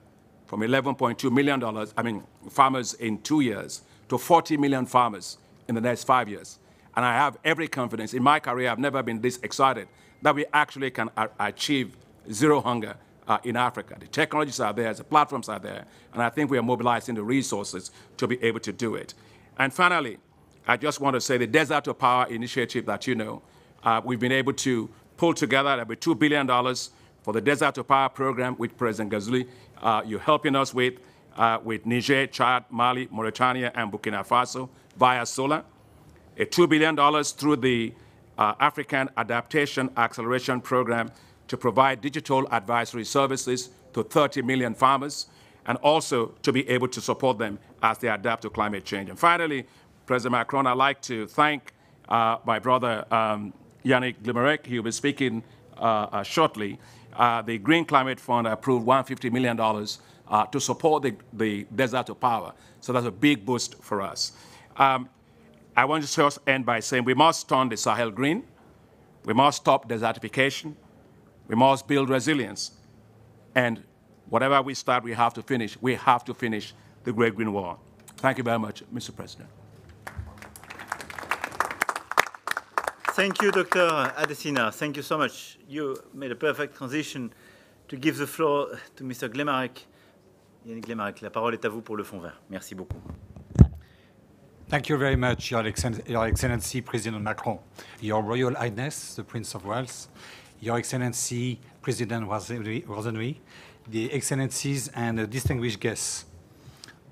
from $11.2 million, farmers in 2 years, to 40 million farmers in the next 5 years. And I have every confidence. In my career, I've never been this excited that we actually can achieve zero hunger in Africa. The technologies are there, the platforms are there, and I think we are mobilizing the resources to be able to do it. And finally, I just want to say the Desert to Power initiative that you know, we've been able to pull together with $2 billion for the Desert to Power program, which President Ghazouani, you're helping us with Niger, Chad, Mali, Mauritania, and Burkina Faso via solar. A $2 billion through the African Adaptation Acceleration Program to provide digital advisory services to 30 million farmers, and also to be able to support them as they adapt to climate change. And finally, President Macron, I'd like to thank my brother Yannick Glimerek. He will be speaking shortly. The Green Climate Fund approved $150 million to support the Desert to Power. So that's a big boost for us. I want to just end by saying we must turn the Sahel green. We must stop desertification. We must build resilience. And whatever we start, we have to finish. We have to finish the Great Green Wall. Thank you very much, Mr. President. Thank you, Dr. Adesina. Thank you so much. You made a perfect transition to give the floor to Mr. Glemarek. Yannick Glemarek, la parole est à vous pour le Fonds vert. Merci beaucoup. Thank you very much, Your Excellency President Macron, Your Royal Highness, the Prince of Wales, Your Excellency President Rosenwy, the Excellencies and distinguished guests.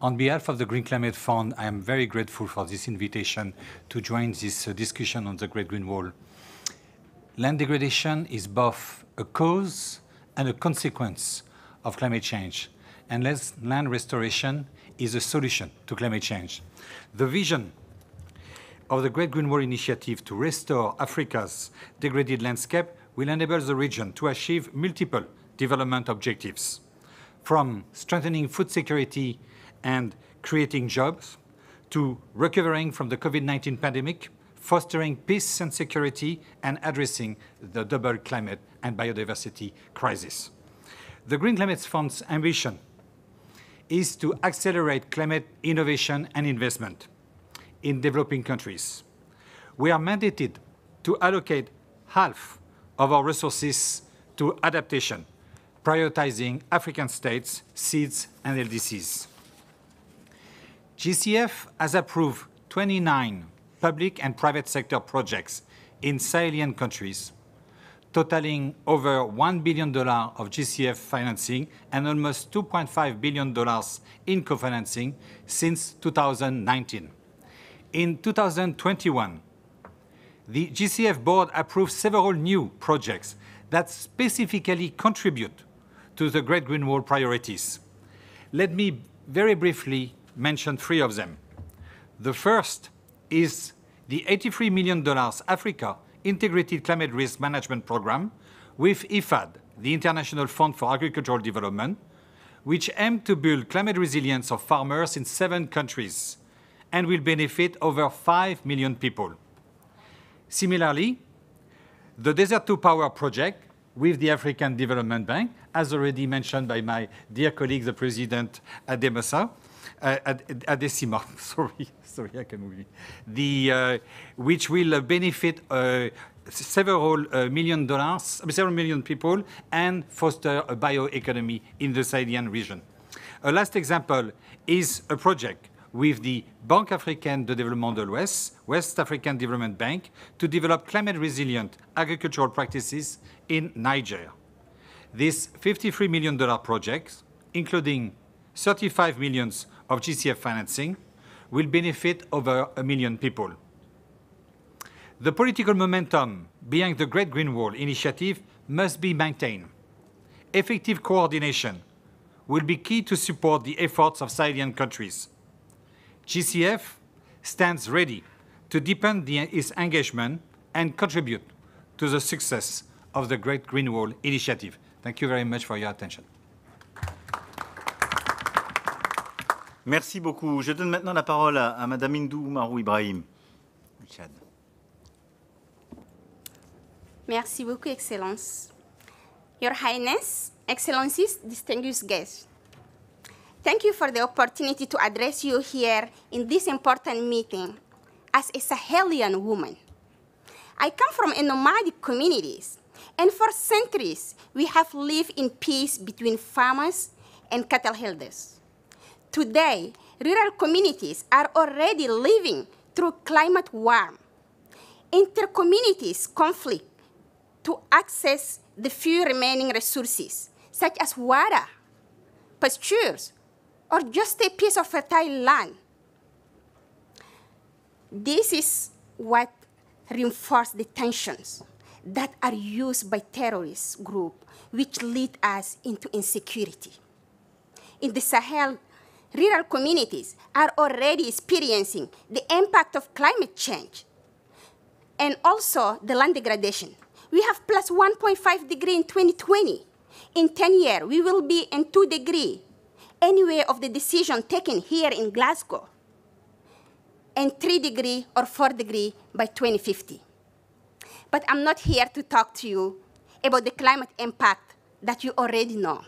On behalf of the Green Climate Fund, I am very grateful for this invitation to join this discussion on the Great Green Wall. Land degradation is both a cause and a consequence of climate change, and land restoration is a solution to climate change. The vision of the Great Green Wall Initiative to restore Africa's degraded landscape will enable the region to achieve multiple development objectives, from strengthening food security and creating jobs, to recovering from the COVID-19 pandemic, fostering peace and security, and addressing the double climate and biodiversity crisis. The Green Climate Fund's ambition is to accelerate climate innovation and investment in developing countries. We are mandated to allocate half of our resources to adaptation, prioritizing African states, seeds, and LDCs. GCF has approved 29 public and private sector projects in Sahelian countries, totaling over $1 billion of GCF financing and almost $2.5 billion in co-financing since 2019. In 2021, the GCF board approved several new projects that specifically contribute to the Great Green Wall priorities. Let me very briefly mention three of them. The first is the $83 million Africa Integrated Climate Risk Management Program with IFAD, the International Fund for Agricultural Development, which aims to build climate resilience of farmers in 7 countries and will benefit over 5 million people. Similarly, the Desert to Power project with the African Development Bank, as already mentioned by my dear colleague, the President Adesima, I can move it. Which will benefit several million people and foster a bioeconomy in the Sahelian region. A last example is a project with the Banque Africaine de Développement de l'Ouest, West African Development Bank, to develop climate-resilient agricultural practices in Niger. This $53 million project, including 35 million of GCF financing, will benefit over 1 million people. The political momentum behind the Great Green Wall initiative must be maintained. Effective coordination will be key to support the efforts of Sahelian countries. GCF stands ready to deepen its engagement and contribute to the success of the Great Green Wall initiative. Thank you very much for your attention. Merci beaucoup. Je donne maintenant la parole à Madame Hindou Marou Ibrahim. Tchad. Merci beaucoup, Excellence. Your Highness, Excellencies, distinguished guests. Thank you for the opportunity to address you here in this important meeting as a Sahelian woman. I come from a nomadic communities, and for centuries, we have lived in peace between farmers and cattle herders. Today, rural communities are already living through climate warming, inter-communities conflict to access the few remaining resources, such as water, pastures, or just a piece of fertile land. This is what reinforces the tensions that are used by terrorist groups, which lead us into insecurity. In the Sahel, rural communities are already experiencing the impact of climate change and also the land degradation. We have plus 1.5 degrees in 2020. In 10 years, we will be in 2 degrees, anyway of the decision taken here in Glasgow, and 3 degrees or 4 degrees by 2050. But I'm not here to talk to you about the climate impact that you already know.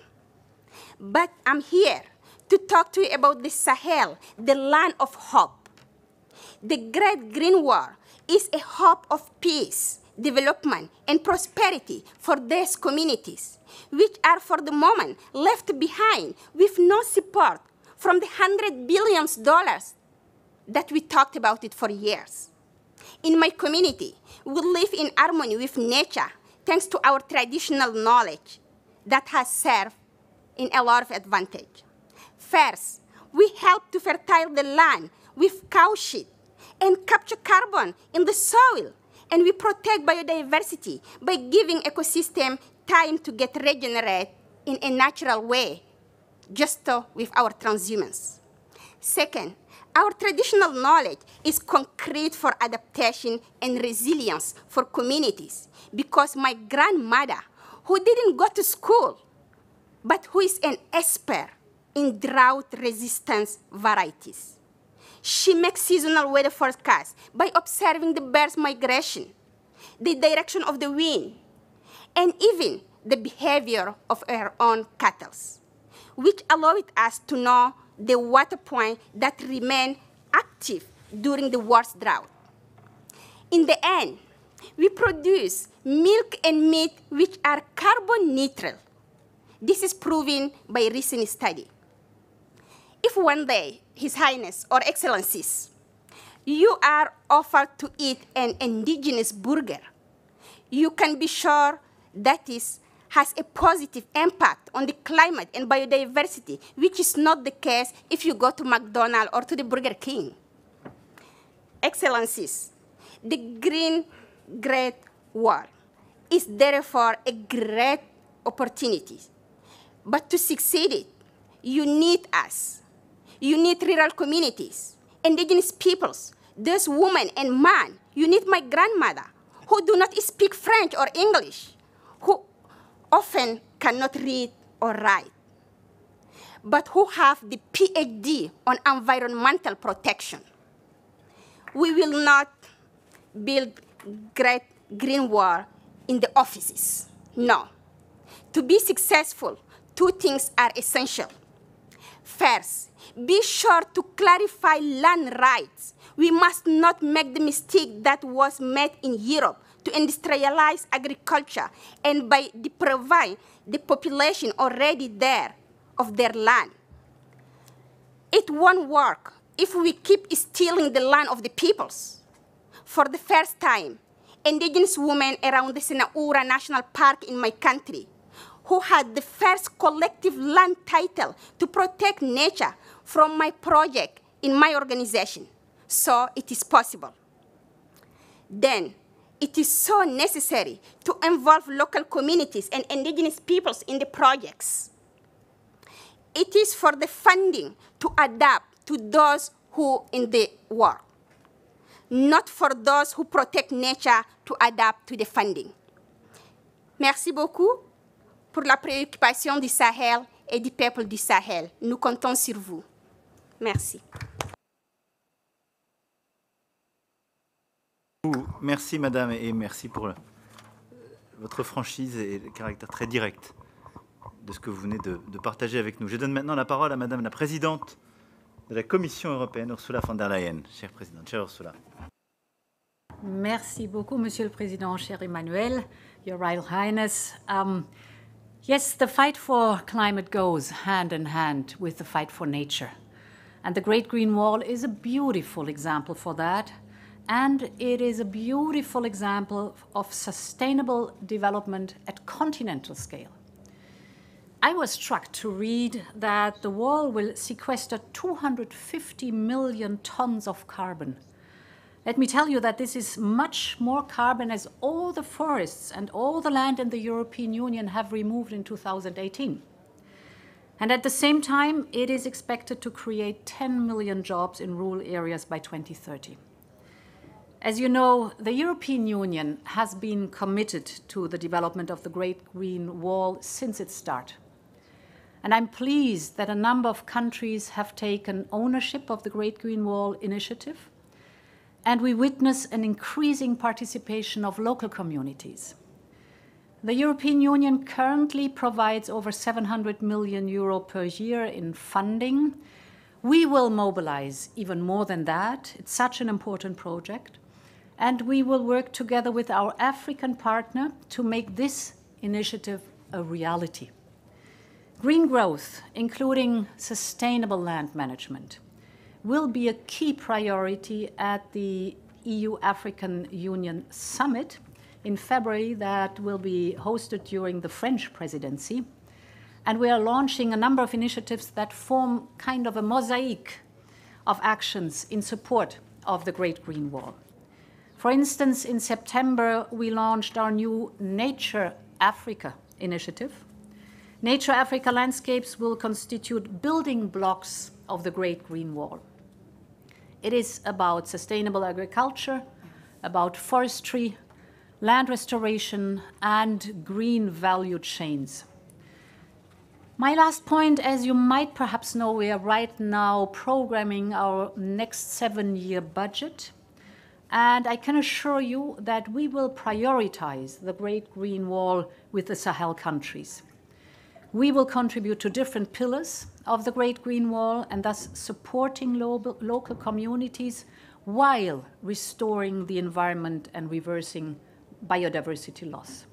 But I'm here to talk to you about the Sahel, the land of hope. The Great Green Wall is a hope of peace, development, and prosperity for these communities, which are for the moment left behind with no support from the $100 billion that we talked about it for years. In my community, we live in harmony with nature thanks to our traditional knowledge that has served in a lot of advantage. First, we help to fertile the land with cow shit and capture carbon in the soil, and we protect biodiversity by giving ecosystem time to get regenerate in a natural way, just with our transhumance. Second, our traditional knowledge is concrete for adaptation and resilience for communities because my grandmother, who didn't go to school, but who is an expert in drought-resistant varieties, she makes seasonal weather forecasts by observing the birds' migration, the direction of the wind, and even the behavior of her own cattle, which allowed us to know the water point that remain active during the worst drought. In the end, we produce milk and meat which are carbon neutral. This is proven by recent study. If one day, His Highness or Excellencies, you are offered to eat an indigenous burger, you can be sure that is has a positive impact on the climate and biodiversity, which is not the case if you go to McDonald's or to the Burger King. Excellencies, the Green Great Wall is therefore a great opportunity. But to succeed it, you need us. You need rural communities, indigenous peoples, those women and men. You need my grandmother, who do not speak French or English, who often cannot read or write, but who have the PhD on environmental protection. We will not build great green wall in the offices. No. To be successful, two things are essential. First, be sure to clarify land rights. We must not make the mistake that was made in Europe to industrialize agriculture and by depriving the population already there of their land. It won't work if we keep stealing the land of the peoples. For the first time, indigenous women around the Senaura National Park in my country, who had the first collective land title to protect nature from my project in my organization, so it is possible. Then, it is so necessary to involve local communities and indigenous peoples in the projects. It is for the funding to adapt to those who in the work, not for those who protect nature to adapt to the funding. Merci beaucoup pour la préoccupation du Sahel et du peuple du Sahel. Nous comptons sur vous. Merci. Merci, madame, et merci pour votre franchise et le caractère très direct de ce que vous venez de partager avec nous. Je donne maintenant la parole à madame la présidente de la Commission européenne, Ursula von der Leyen. Chère présidente, chère Ursula. Merci beaucoup, Monsieur le Président, cher Emmanuel, Your Royal Highness. Yes, the fight for climate goes hand in hand with the fight for nature. And the Great Green Wall is a beautiful example for that. And it is a beautiful example of sustainable development at continental scale. I was struck to read that the wall will sequester 250 million tons of carbon. Let me tell you that this is much more carbon as all the forests and all the land in the European Union have removed in 2018. And at the same time, it is expected to create 10 million jobs in rural areas by 2030. As you know, the European Union has been committed to the development of the Great Green Wall since its start. And I'm pleased that a number of countries have taken ownership of the Great Green Wall initiative, and we witness an increasing participation of local communities. The European Union currently provides over 700 million euro per year in funding. We will mobilize even more than that. It's such an important project. And we will work together with our African partner to make this initiative a reality. Green growth, including sustainable land management, will be a key priority at the EU-African Union Summit in February that will be hosted during the French presidency. And we are launching a number of initiatives that form kind of a mosaic of actions in support of the Great Green Wall. For instance, in September, we launched our new Nature Africa initiative. Nature Africa landscapes will constitute building blocks of the Great Green Wall. It is about sustainable agriculture, about forestry, land restoration, and green value chains. My last point, as you might perhaps know, we are right now programming our next 7-year budget. And I can assure you that we will prioritize the Great Green Wall with the Sahel countries. We will contribute to different pillars of the Great Green Wall and thus supporting local communities while restoring the environment and reversing biodiversity loss.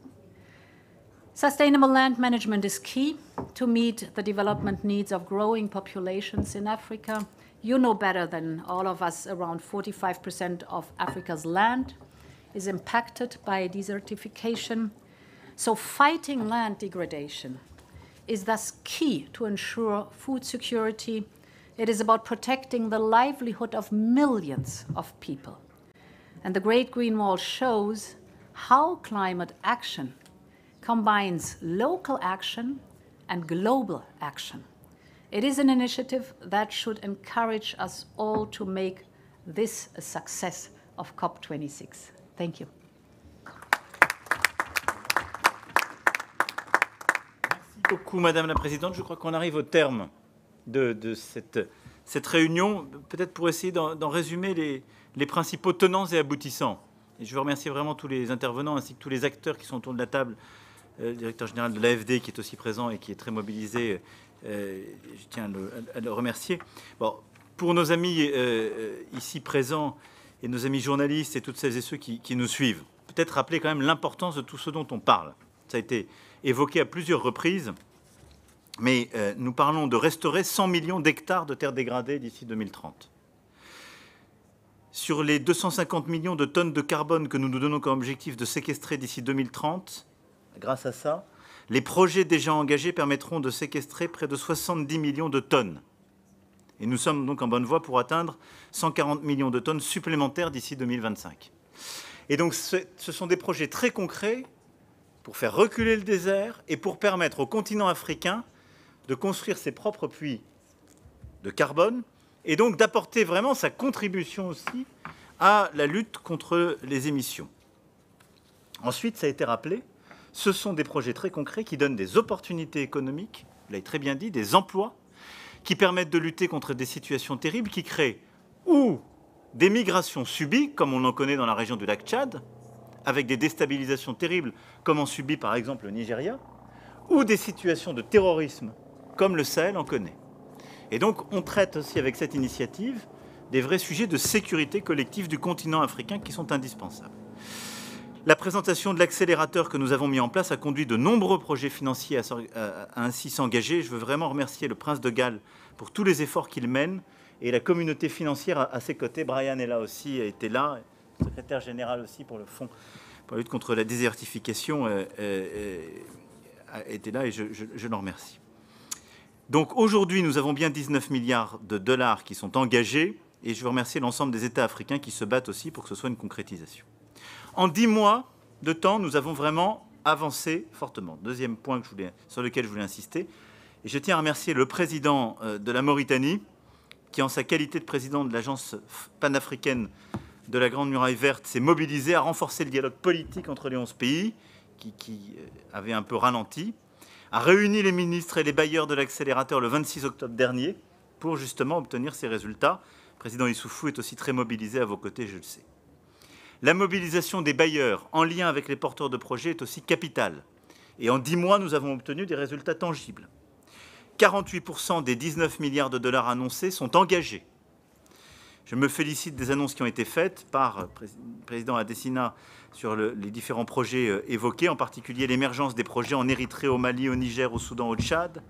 Sustainable land management is key to meet the development needs of growing populations in Africa. You know better than all of us, around 45% of Africa's land is impacted by desertification. So fighting land degradation is thus key to ensure food security. It is about protecting the livelihood of millions of people. And the Great Green Wall shows how climate action combines local action and global action. It is an initiative that should encourage us all to make this a success of COP26. Thank you. Merci beaucoup, Madame la Présidente. Je crois qu'on arrive au terme de cette réunion, peut-être pour essayer d'en résumer les principaux tenants et aboutissants. Et je veux remercier vraiment tous les intervenants ainsi que tous les acteurs qui sont autour de la table. Le directeur général de l'AFD qui est aussi présent et qui est très mobilisé, je tiens à le remercier. Bon, pour nos amis ici présents et nos amis journalistes et toutes celles et ceux qui nous suivent, peut-être rappeler quand même l'importance de tout ce dont on parle. Ça a été évoqué à plusieurs reprises, mais nous parlons de restaurer 100 millions d'hectares de terres dégradées d'ici 2030. Sur les 250 millions de tonnes de carbone que nous nous donnons comme objectif de séquestrer d'ici 2030, grâce à ça, les projets déjà engagés permettront de séquestrer près de 70 millions de tonnes. Et nous sommes donc en bonne voie pour atteindre 140 millions de tonnes supplémentaires d'ici 2025. Et donc ce sont des projets très concrets pour faire reculer le désert et pour permettre au continent africain de construire ses propres puits de carbone et donc d'apporter vraiment sa contribution aussi à la lutte contre les émissions. Ensuite, ça a été rappelé, ce sont des projets très concrets qui donnent des opportunités économiques, vous l'avez très bien dit, des emplois, qui permettent de lutter contre des situations terribles, qui créent ou des migrations subies, comme on en connaît dans la région du lac Tchad, avec des déstabilisations terribles, comme en subit par exemple le Nigeria, ou des situations de terrorisme, comme le Sahel en connaît. Et donc on traite aussi avec cette initiative des vrais sujets de sécurité collective du continent africain qui sont indispensables. La présentation de l'accélérateur que nous avons mis en place a conduit de nombreux projets financiers à ainsi s'engager. Je veux vraiment remercier le Prince de Galles pour tous les efforts qu'il mène et la communauté financière à ses côtés. Brian est là aussi, était là, secrétaire général aussi pour le Fonds pour la lutte contre la désertification était là et je l'en remercie. Donc aujourd'hui, nous avons bien 19 milliards de dollars qui sont engagés et je veux remercier l'ensemble des États africains qui se battent aussi pour que ce soit une concrétisation. En 10 mois de temps, nous avons vraiment avancé fortement. Deuxième point sur lequel je voulais insister. Et je tiens à remercier le président de la Mauritanie, qui, en sa qualité de président de l'agence panafricaine de la Grande Muraille Verte, s'est mobilisé à renforcer le dialogue politique entre les 11 pays, qui avait un peu ralenti, a réuni les ministres et les bailleurs de l'accélérateur le 26 octobre dernier pour justement obtenir ces résultats. Le président Issoufou est aussi très mobilisé à vos côtés, je le sais. La mobilisation des bailleurs en lien avec les porteurs de projets est aussi capitale. Et en 10 mois, nous avons obtenu des résultats tangibles. 48% des 19 milliards de dollars annoncés sont engagés. Je me félicite des annonces qui ont été faites par le président Adesina sur les différents projets évoqués, en particulier l'émergence des projets en Érythrée, au Mali, au Niger, au Soudan, au Tchad.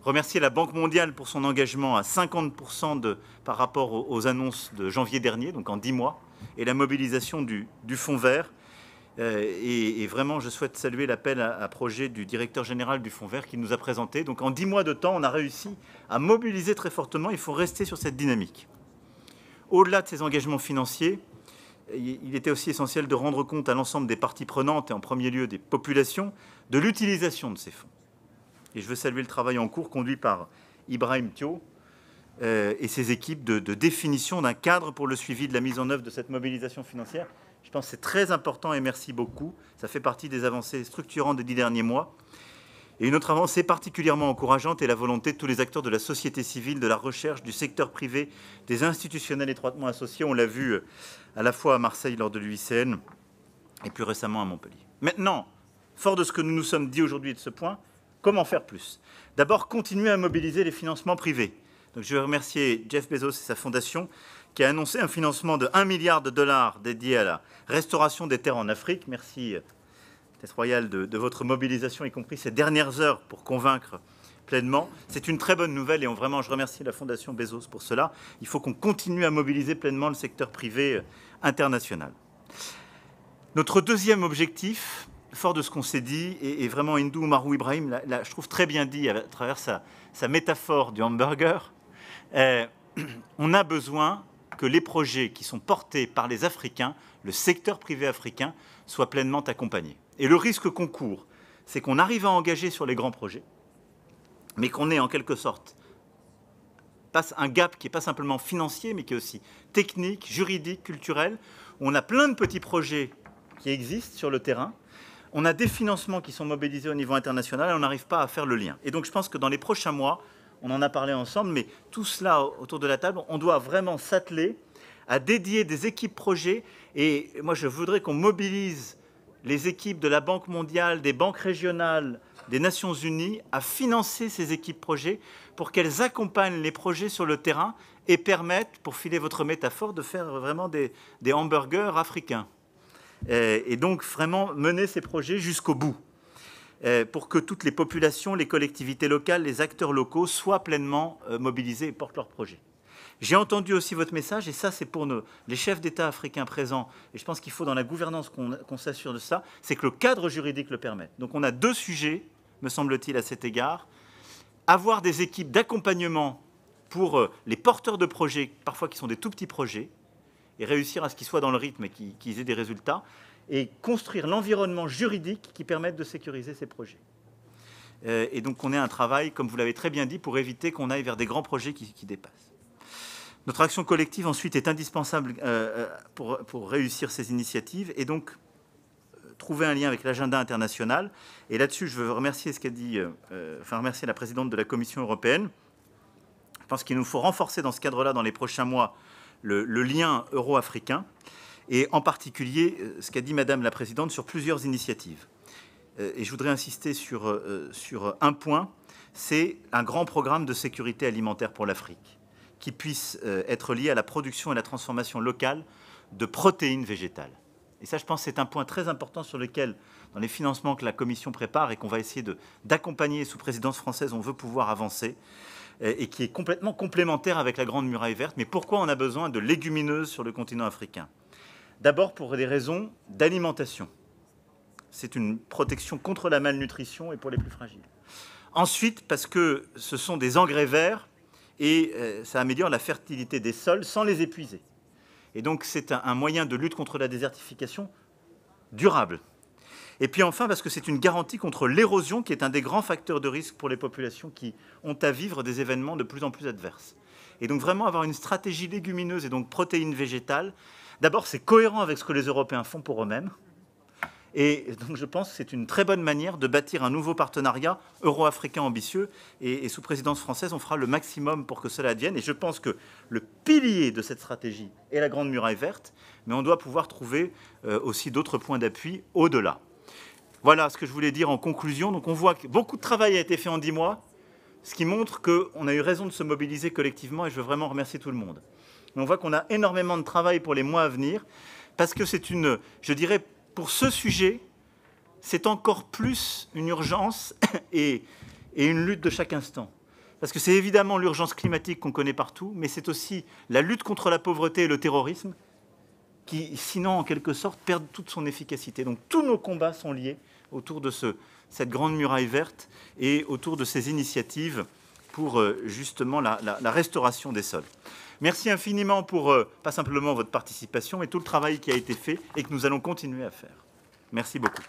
Remercier la Banque mondiale pour son engagement à 50% par rapport aux annonces de janvier dernier, donc en 10 mois, et la mobilisation du Fonds vert. Et vraiment, je souhaite saluer l'appel à projet du directeur général du Fonds vert qui nous a présenté. Donc en 10 mois de temps, on a réussi à mobiliser très fortement. Il faut rester sur cette dynamique. Au-delà de ces engagements financiers, il était aussi essentiel de rendre compte à l'ensemble des parties prenantes, et en premier lieu des populations, de l'utilisation de ces fonds. Et je veux saluer le travail en cours conduit par Ibrahim Thio et ses équipes de définition d'un cadre pour le suivi de la mise en œuvre de cette mobilisation financière. Je pense que c'est très important et merci beaucoup. Ça fait partie des avancées structurantes des 10 derniers mois. Et une autre avancée particulièrement encourageante est la volonté de tous les acteurs de la société civile, de la recherche, du secteur privé, des institutionnels étroitement associés. On l'a vu à la fois à Marseille lors de l'UICN et plus récemment à Montpellier. Maintenant, fort de ce que nous nous sommes dit aujourd'hui de ce point, comment faire plus? D'abord, continuer à mobiliser les financements privés. Donc, je veux remercier Jeff Bezos et sa fondation qui a annoncé un financement de $1 milliard dédié à la restauration des terres en Afrique. Merci, Tête Royale, de votre mobilisation, y compris ces dernières heures, pour convaincre pleinement. C'est une très bonne nouvelle et vraiment, je remercie la Fondation Bezos pour cela. Il faut qu'on continue à mobiliser pleinement le secteur privé international. Notre deuxième objectif, fort de ce qu'on s'est dit, et vraiment Hindou Oumarou Ibrahim l'a, je trouve, très bien dit à travers sa métaphore du hamburger, on a besoin que les projets qui sont portés par les Africains, le secteur privé africain, soient pleinement accompagnés. Et le risque qu'on court, c'est qu'on arrive à engager sur les grands projets, mais qu'on ait en quelque sorte un gap qui n'est pas simplement financier, mais qui est aussi technique, juridique, culturel. On a plein de petits projets qui existent sur le terrain. On a des financements qui sont mobilisés au niveau international et on n'arrive pas à faire le lien. Et donc je pense que dans les prochains mois, on en a parlé ensemble, mais tout cela autour de la table, on doit vraiment s'atteler à dédier des équipes projets. Et moi, je voudrais qu'on mobilise les équipes de la Banque mondiale, des banques régionales, des Nations unies à financer ces équipes projets pour qu'elles accompagnent les projets sur le terrain et permettent, pour filer votre métaphore, de faire vraiment des hamburgers africains. Et donc vraiment mener ces projets jusqu'au bout pour que toutes les populations, les collectivités locales, les acteurs locaux soient pleinement mobilisés et portent leurs projets. J'ai entendu aussi votre message, et ça c'est pour les chefs d'État africains présents, et je pense qu'il faut dans la gouvernance qu'on s'assure de ça, c'est que le cadre juridique le permette. Donc on a deux sujets, me semble-t-il, à cet égard. Avoir des équipes d'accompagnement pour les porteurs de projets, parfois qui sont des tout petits projets, et réussir à ce qu'ils soient dans le rythme et qu'ils aient des résultats, et construire l'environnement juridique qui permette de sécuriser ces projets. Et donc on ait un travail, comme vous l'avez très bien dit, pour éviter qu'on aille vers des grands projets qui dépassent. Notre action collective, ensuite, est indispensable pour réussir ces initiatives, et donc trouver un lien avec l'agenda international. Et là-dessus, je veux remercier ce qu'a dit, remercier la présidente de la Commission européenne. Je pense qu'il nous faut renforcer dans ce cadre-là, dans les prochains mois, le lien euro-africain, et en particulier ce qu'a dit Madame la Présidente sur plusieurs initiatives. Et je voudrais insister sur un point, c'est un grand programme de sécurité alimentaire pour l'Afrique, qui puisse être lié à la production et la transformation locale de protéines végétales. Et ça, je pense, c'est un point très important sur lequel, dans les financements que la Commission prépare et qu'on va essayer d'accompagner sous présidence française, on veut pouvoir avancer, et qui est complètement complémentaire avec la Grande Muraille Verte. Mais pourquoi on a besoin de légumineuses sur le continent africain? D'abord pour des raisons d'alimentation. C'est une protection contre la malnutrition et pour les plus fragiles. Ensuite, parce que ce sont des engrais verts et ça améliore la fertilité des sols sans les épuiser. Et donc c'est un moyen de lutte contre la désertification durable. Et puis enfin, parce que c'est une garantie contre l'érosion, qui est un des grands facteurs de risque pour les populations qui ont à vivre des événements de plus en plus adverses. Et donc vraiment avoir une stratégie légumineuse et donc protéines végétales, d'abord c'est cohérent avec ce que les Européens font pour eux-mêmes. Et donc je pense que c'est une très bonne manière de bâtir un nouveau partenariat euro-africain ambitieux. Et sous présidence française, on fera le maximum pour que cela advienne. Et je pense que le pilier de cette stratégie est la Grande Muraille Verte, mais on doit pouvoir trouver aussi d'autres points d'appui au-delà. Voilà ce que je voulais dire en conclusion. Donc on voit que beaucoup de travail a été fait en 10 mois, ce qui montre qu'on a eu raison de se mobiliser collectivement, et je veux vraiment remercier tout le monde. mais on voit qu'on a énormément de travail pour les mois à venir, parce que c'est une, je dirais, pour ce sujet, c'est encore plus une urgence et une lutte de chaque instant. Parce que c'est évidemment l'urgence climatique qu'on connaît partout, mais c'est aussi la lutte contre la pauvreté et le terrorisme qui, sinon, en quelque sorte, perdent toute son efficacité. Donc tous nos combats sont liés autour de cette grande muraille verte et autour de ces initiatives pour justement la restauration des sols. Merci infiniment pour pas simplement votre participation, mais tout le travail qui a été fait et que nous allons continuer à faire. Merci beaucoup.